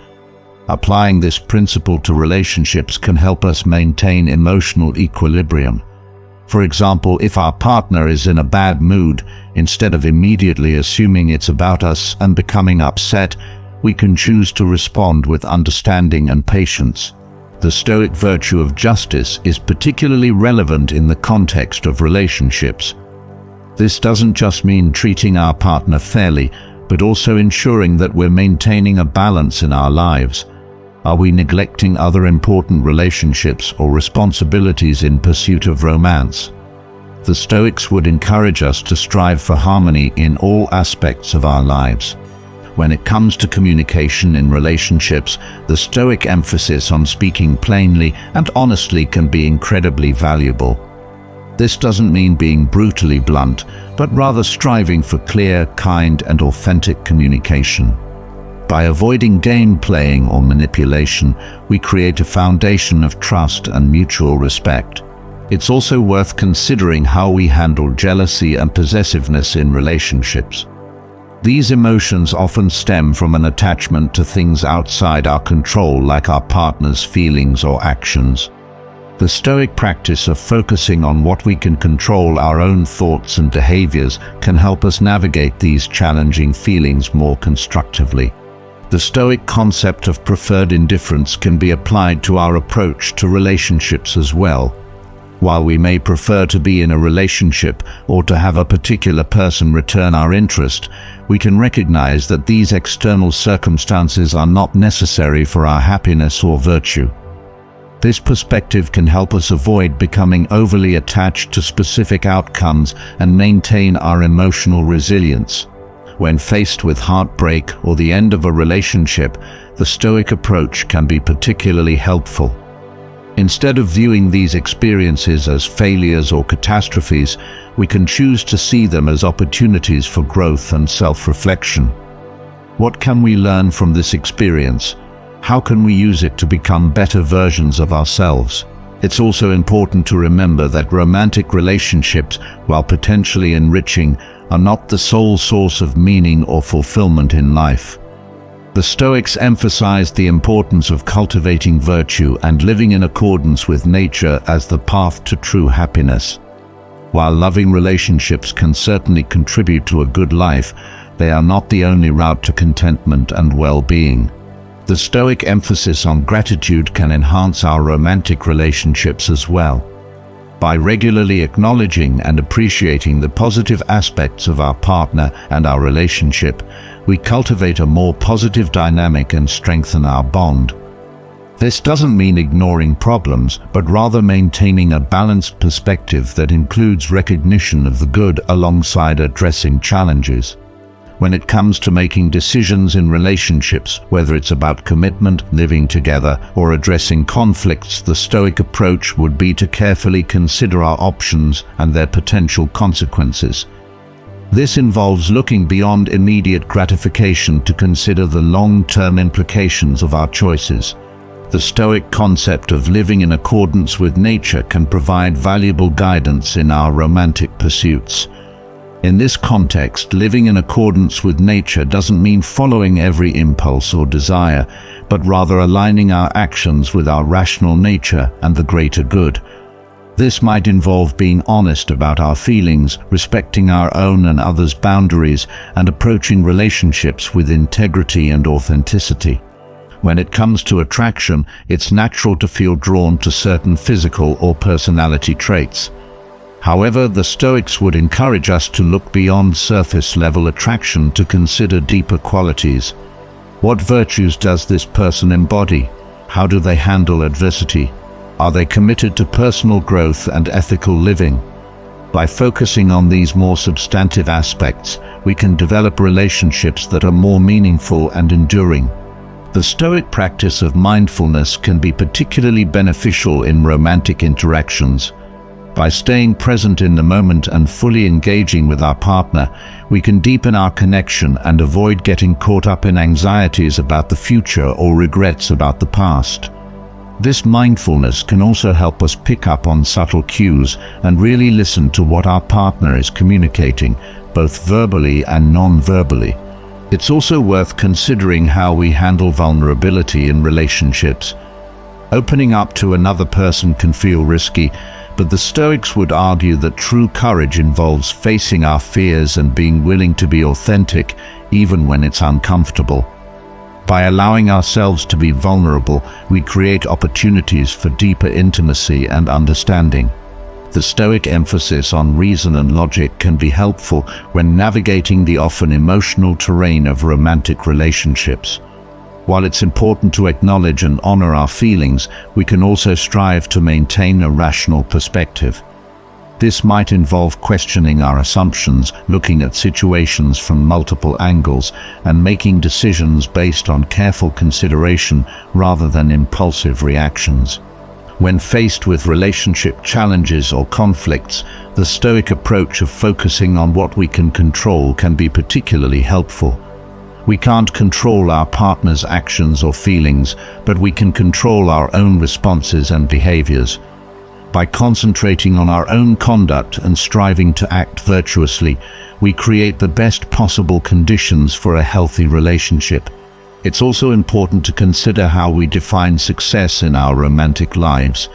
Applying this principle to relationships can help us maintain emotional equilibrium. For example, if our partner is in a bad mood, instead of immediately assuming it's about us and becoming upset, we can choose to respond with understanding and patience. The Stoic virtue of justice is particularly relevant in the context of relationships. This doesn't just mean treating our partner fairly, but also ensuring that we're maintaining a balance in our lives. Are we neglecting other important relationships or responsibilities in pursuit of romance? The Stoics would encourage us to strive for harmony in all aspects of our lives. When it comes to communication in relationships, the Stoic emphasis on speaking plainly and honestly can be incredibly valuable. This doesn't mean being brutally blunt, but rather striving for clear, kind, and authentic communication. By avoiding game playing or manipulation, we create a foundation of trust and mutual respect. It's also worth considering how we handle jealousy and possessiveness in relationships. These emotions often stem from an attachment to things outside our control, like our partner's feelings or actions. The Stoic practice of focusing on what we can control, our own thoughts and behaviors, can help us navigate these challenging feelings more constructively. The Stoic concept of preferred indifference can be applied to our approach to relationships as well. While we may prefer to be in a relationship or to have a particular person return our interest, we can recognize that these external circumstances are not necessary for our happiness or virtue. This perspective can help us avoid becoming overly attached to specific outcomes and maintain our emotional resilience. When faced with heartbreak or the end of a relationship, the Stoic approach can be particularly helpful. Instead of viewing these experiences as failures or catastrophes, we can choose to see them as opportunities for growth and self-reflection. What can we learn from this experience? How can we use it to become better versions of ourselves? It's also important to remember that romantic relationships, while potentially enriching, are not the sole source of meaning or fulfillment in life. The Stoics emphasized the importance of cultivating virtue and living in accordance with nature as the path to true happiness. While loving relationships can certainly contribute to a good life, they are not the only route to contentment and well-being. The Stoic emphasis on gratitude can enhance our romantic relationships as well. By regularly acknowledging and appreciating the positive aspects of our partner and our relationship, we cultivate a more positive dynamic and strengthen our bond. This doesn't mean ignoring problems, but rather maintaining a balanced perspective that includes recognition of the good alongside addressing challenges. When it comes to making decisions in relationships, whether it's about commitment, living together, or addressing conflicts, the Stoic approach would be to carefully consider our options and their potential consequences. This involves looking beyond immediate gratification to consider the long-term implications of our choices. The Stoic concept of living in accordance with nature can provide valuable guidance in our romantic pursuits. In this context, living in accordance with nature doesn't mean following every impulse or desire, but rather aligning our actions with our rational nature and the greater good. This might involve being honest about our feelings, respecting our own and others' boundaries, and approaching relationships with integrity and authenticity. When it comes to attraction, it's natural to feel drawn to certain physical or personality traits. However, the Stoics would encourage us to look beyond surface-level attraction to consider deeper qualities. What virtues does this person embody? How do they handle adversity? Are they committed to personal growth and ethical living? By focusing on these more substantive aspects, we can develop relationships that are more meaningful and enduring. The Stoic practice of mindfulness can be particularly beneficial in romantic interactions. By staying present in the moment and fully engaging with our partner, we can deepen our connection and avoid getting caught up in anxieties about the future or regrets about the past. This mindfulness can also help us pick up on subtle cues and really listen to what our partner is communicating, both verbally and non-verbally. It's also worth considering how we handle vulnerability in relationships. Opening up to another person can feel risky, but the Stoics would argue that true courage involves facing our fears and being willing to be authentic, even when it's uncomfortable. By allowing ourselves to be vulnerable, we create opportunities for deeper intimacy and understanding. The Stoic emphasis on reason and logic can be helpful when navigating the often emotional terrain of romantic relationships. While it's important to acknowledge and honor our feelings, we can also strive to maintain a rational perspective. This might involve questioning our assumptions, looking at situations from multiple angles, and making decisions based on careful consideration rather than impulsive reactions. When faced with relationship challenges or conflicts, the Stoic approach of focusing on what we can control can be particularly helpful. We can't control our partner's actions or feelings, but we can control our own responses and behaviors. By concentrating on our own conduct and striving to act virtuously, we create the best possible conditions for a healthy relationship. It's also important to consider how we define success in our romantic lives.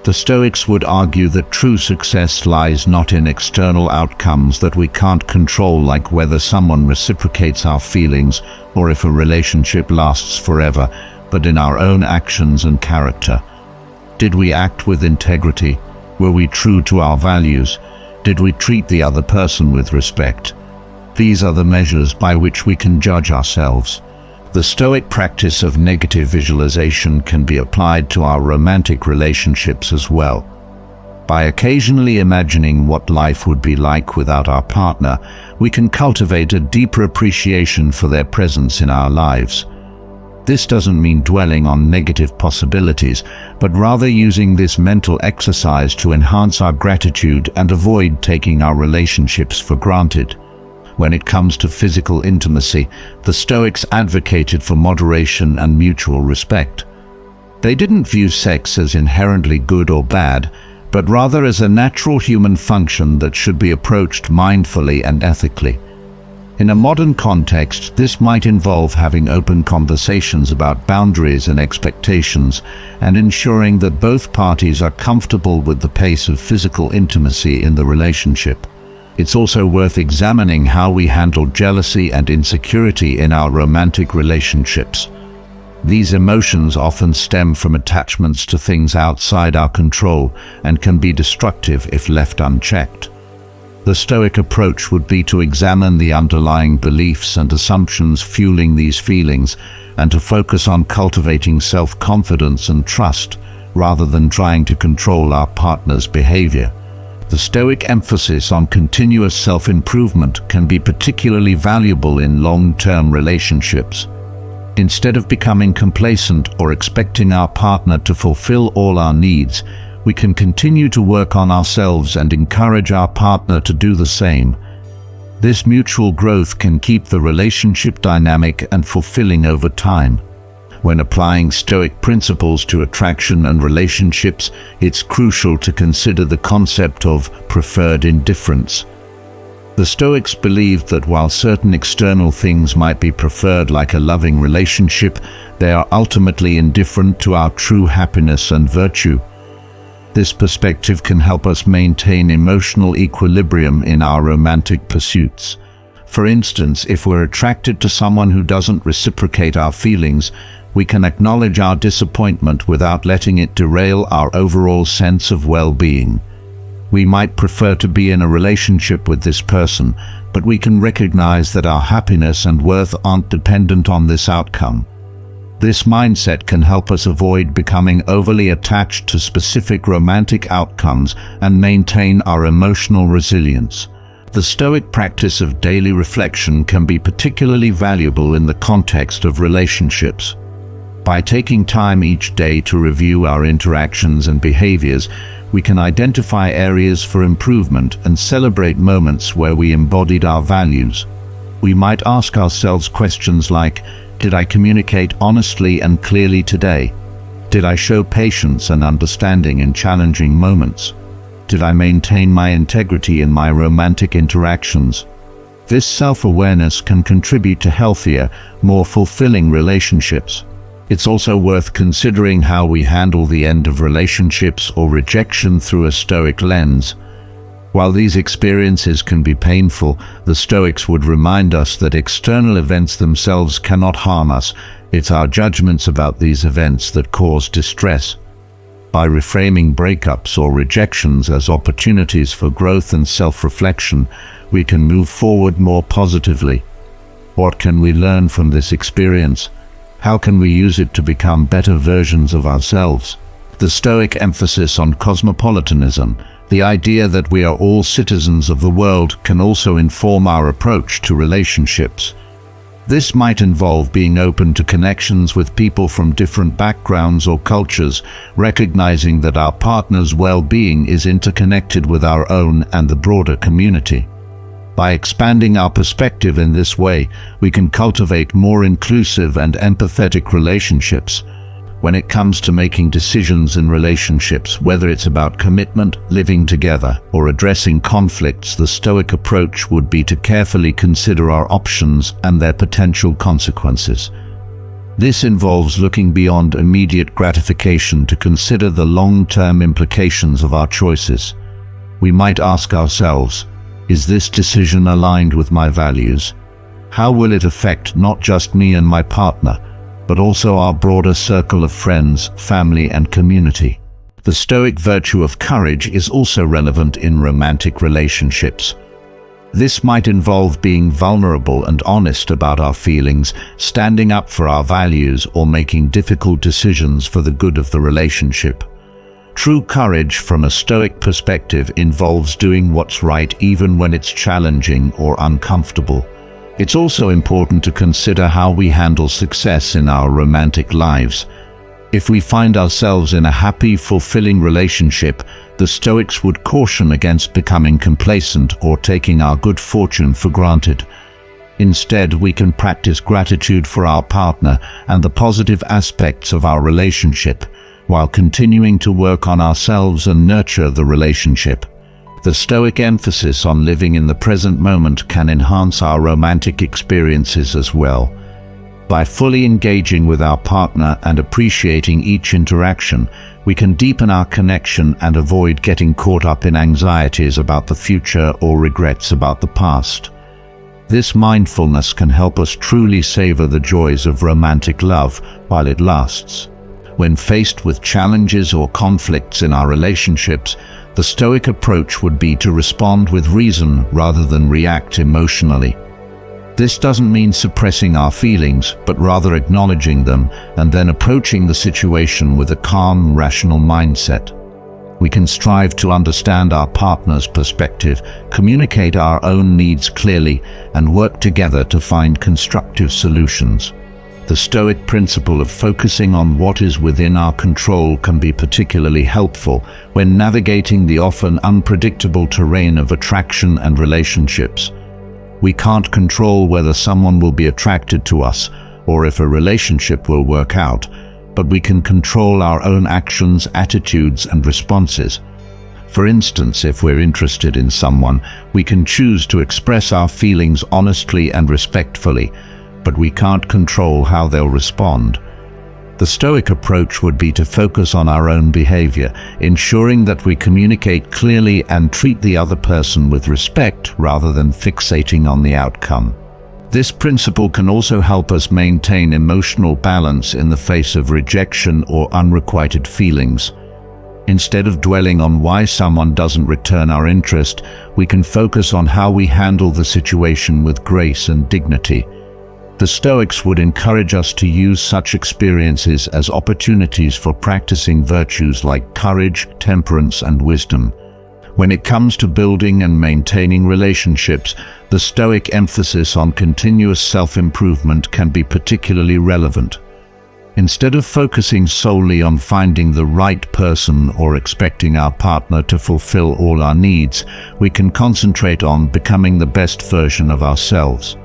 The Stoics would argue that true success lies not in external outcomes that we can't control, like whether someone reciprocates our feelings or if a relationship lasts forever, but in our own actions and character. Did we act with integrity? Were we true to our values? Did we treat the other person with respect? These are the measures by which we can judge ourselves. The Stoic practice of negative visualization can be applied to our romantic relationships as well. By occasionally imagining what life would be like without our partner, we can cultivate a deeper appreciation for their presence in our lives. This doesn't mean dwelling on negative possibilities, but rather using this mental exercise to enhance our gratitude and avoid taking our relationships for granted. When it comes to physical intimacy, the Stoics advocated for moderation and mutual respect. They didn't view sex as inherently good or bad, but rather as a natural human function that should be approached mindfully and ethically. In a modern context, this might involve having open conversations about boundaries and expectations, and ensuring that both parties are comfortable with the pace of physical intimacy in the relationship. It's also worth examining how we handle jealousy and insecurity in our romantic relationships. These emotions often stem from attachments to things outside our control and can be destructive if left unchecked. The Stoic approach would be to examine the underlying beliefs and assumptions fueling these feelings, and to focus on cultivating self-confidence and trust, rather than trying to control our partner's behavior. The Stoic emphasis on continuous self-improvement can be particularly valuable in long-term relationships. Instead of becoming complacent or expecting our partner to fulfill all our needs, we can continue to work on ourselves and encourage our partner to do the same. This mutual growth can keep the relationship dynamic and fulfilling over time. When applying Stoic principles to attraction and relationships, it's crucial to consider the concept of preferred indifference. The Stoics believed that while certain external things might be preferred, like a loving relationship, they are ultimately indifferent to our true happiness and virtue. This perspective can help us maintain emotional equilibrium in our romantic pursuits. For instance, if we're attracted to someone who doesn't reciprocate our feelings, we can acknowledge our disappointment without letting it derail our overall sense of well-being. We might prefer to be in a relationship with this person, but we can recognize that our happiness and worth aren't dependent on this outcome. This mindset can help us avoid becoming overly attached to specific romantic outcomes and maintain our emotional resilience. The Stoic practice of daily reflection can be particularly valuable in the context of relationships. By taking time each day to review our interactions and behaviors, we can identify areas for improvement and celebrate moments where we embodied our values. We might ask ourselves questions like, did I communicate honestly and clearly today? Did I show patience and understanding in challenging moments? Did I maintain my integrity in my romantic interactions? This self-awareness can contribute to healthier, more fulfilling relationships. It's also worth considering how we handle the end of relationships or rejection through a Stoic lens. While these experiences can be painful, the Stoics would remind us that external events themselves cannot harm us. It's our judgments about these events that cause distress. By reframing breakups or rejections as opportunities for growth and self-reflection, we can move forward more positively. What can we learn from this experience? How can we use it to become better versions of ourselves? The Stoic emphasis on cosmopolitanism, the idea that we are all citizens of the world, can also inform our approach to relationships. This might involve being open to connections with people from different backgrounds or cultures, recognizing that our partner's well-being is interconnected with our own and the broader community. By expanding our perspective in this way, we can cultivate more inclusive and empathetic relationships. When it comes to making decisions in relationships, whether it's about commitment, living together, or addressing conflicts, the Stoic approach would be to carefully consider our options and their potential consequences. This involves looking beyond immediate gratification to consider the long-term implications of our choices. We might ask ourselves, is this decision aligned with my values? How will it affect not just me and my partner, but also our broader circle of friends, family, and community? The Stoic virtue of courage is also relevant in romantic relationships. This might involve being vulnerable and honest about our feelings, standing up for our values, or making difficult decisions for the good of the relationship. True courage from a Stoic perspective involves doing what's right even when it's challenging or uncomfortable. It's also important to consider how we handle success in our romantic lives. If we find ourselves in a happy, fulfilling relationship, the Stoics would caution against becoming complacent or taking our good fortune for granted. Instead, we can practice gratitude for our partner and the positive aspects of our relationship, while continuing to work on ourselves and nurture the relationship. The Stoic emphasis on living in the present moment can enhance our romantic experiences as well. By fully engaging with our partner and appreciating each interaction, we can deepen our connection and avoid getting caught up in anxieties about the future or regrets about the past. This mindfulness can help us truly savor the joys of romantic love while it lasts. When faced with challenges or conflicts in our relationships, the Stoic approach would be to respond with reason rather than react emotionally. This doesn't mean suppressing our feelings, but rather acknowledging them and then approaching the situation with a calm, rational mindset. We can strive to understand our partner's perspective, communicate our own needs clearly, and work together to find constructive solutions. The Stoic principle of focusing on what is within our control can be particularly helpful when navigating the often unpredictable terrain of attraction and relationships. We can't control whether someone will be attracted to us or if a relationship will work out, but we can control our own actions, attitudes, and responses. For instance, if we're interested in someone, we can choose to express our feelings honestly and respectfully, but we can't control how they'll respond. The Stoic approach would be to focus on our own behavior, ensuring that we communicate clearly and treat the other person with respect rather than fixating on the outcome. This principle can also help us maintain emotional balance in the face of rejection or unrequited feelings. Instead of dwelling on why someone doesn't return our interest, we can focus on how we handle the situation with grace and dignity. The Stoics would encourage us to use such experiences as opportunities for practicing virtues like courage, temperance, and wisdom. When it comes to building and maintaining relationships, the Stoic emphasis on continuous self-improvement can be particularly relevant. Instead of focusing solely on finding the right person or expecting our partner to fulfill all our needs, we can concentrate on becoming the best version of ourselves.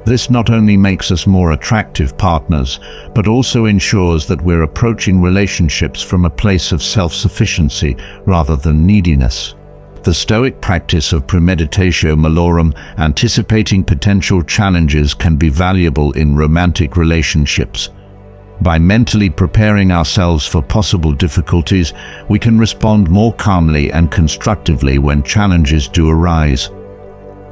This not only makes us more attractive partners, but also ensures that we're approaching relationships from a place of self-sufficiency rather than neediness. The Stoic practice of premeditatio malorum, anticipating potential challenges, can be valuable in romantic relationships. By mentally preparing ourselves for possible difficulties, we can respond more calmly and constructively when challenges do arise.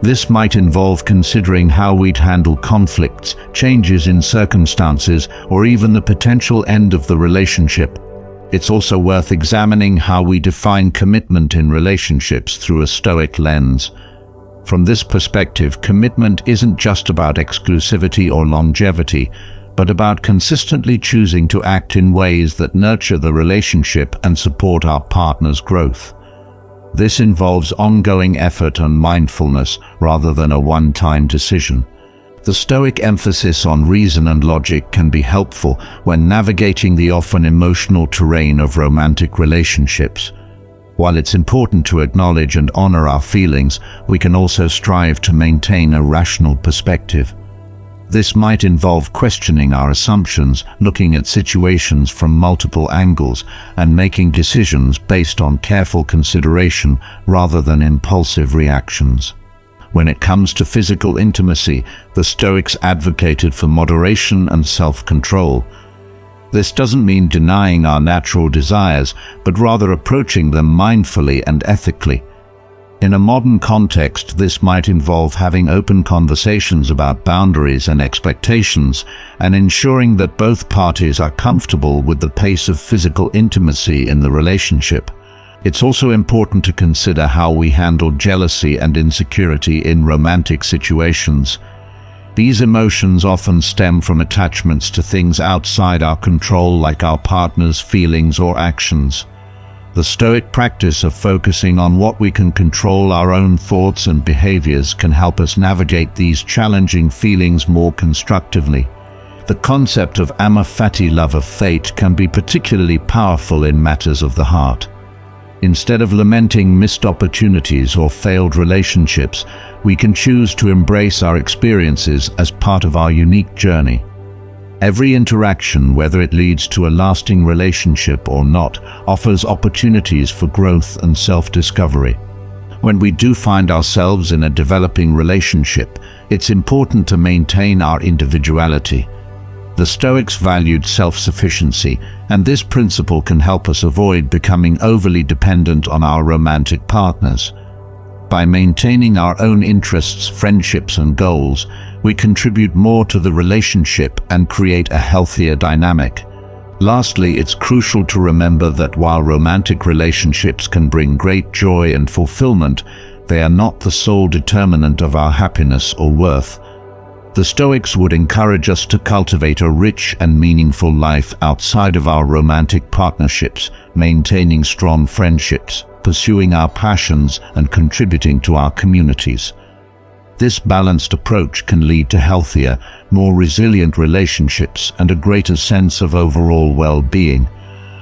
This might involve considering how we'd handle conflicts, changes in circumstances, or even the potential end of the relationship. It's also worth examining how we define commitment in relationships through a Stoic lens. From this perspective, commitment isn't just about exclusivity or longevity, but about consistently choosing to act in ways that nurture the relationship and support our partner's growth. This involves ongoing effort and mindfulness rather than a one-time decision. The Stoic emphasis on reason and logic can be helpful when navigating the often emotional terrain of romantic relationships. While it's important to acknowledge and honor our feelings, we can also strive to maintain a rational perspective. This might involve questioning our assumptions, looking at situations from multiple angles, and making decisions based on careful consideration rather than impulsive reactions. When it comes to physical intimacy, the Stoics advocated for moderation and self-control. This doesn't mean denying our natural desires, but rather approaching them mindfully and ethically. In a modern context, this might involve having open conversations about boundaries and expectations, and ensuring that both parties are comfortable with the pace of physical intimacy in the relationship. It's also important to consider how we handle jealousy and insecurity in romantic situations. These emotions often stem from attachments to things outside our control, like our partner's feelings or actions. The Stoic practice of focusing on what we can control, our own thoughts and behaviors, can help us navigate these challenging feelings more constructively. The concept of amor fati, love of fate, can be particularly powerful in matters of the heart. Instead of lamenting missed opportunities or failed relationships, we can choose to embrace our experiences as part of our unique journey. Every interaction, whether it leads to a lasting relationship or not, offers opportunities for growth and self-discovery. When we do find ourselves in a developing relationship, it's important to maintain our individuality. The Stoics valued self-sufficiency, and this principle can help us avoid becoming overly dependent on our romantic partners. By maintaining our own interests, friendships, and goals, we contribute more to the relationship and create a healthier dynamic. Lastly, it's crucial to remember that while romantic relationships can bring great joy and fulfillment, they are not the sole determinant of our happiness or worth. The Stoics would encourage us to cultivate a rich and meaningful life outside of our romantic partnerships, maintaining strong friendships, pursuing our passions, and contributing to our communities. This balanced approach can lead to healthier, more resilient relationships and a greater sense of overall well-being.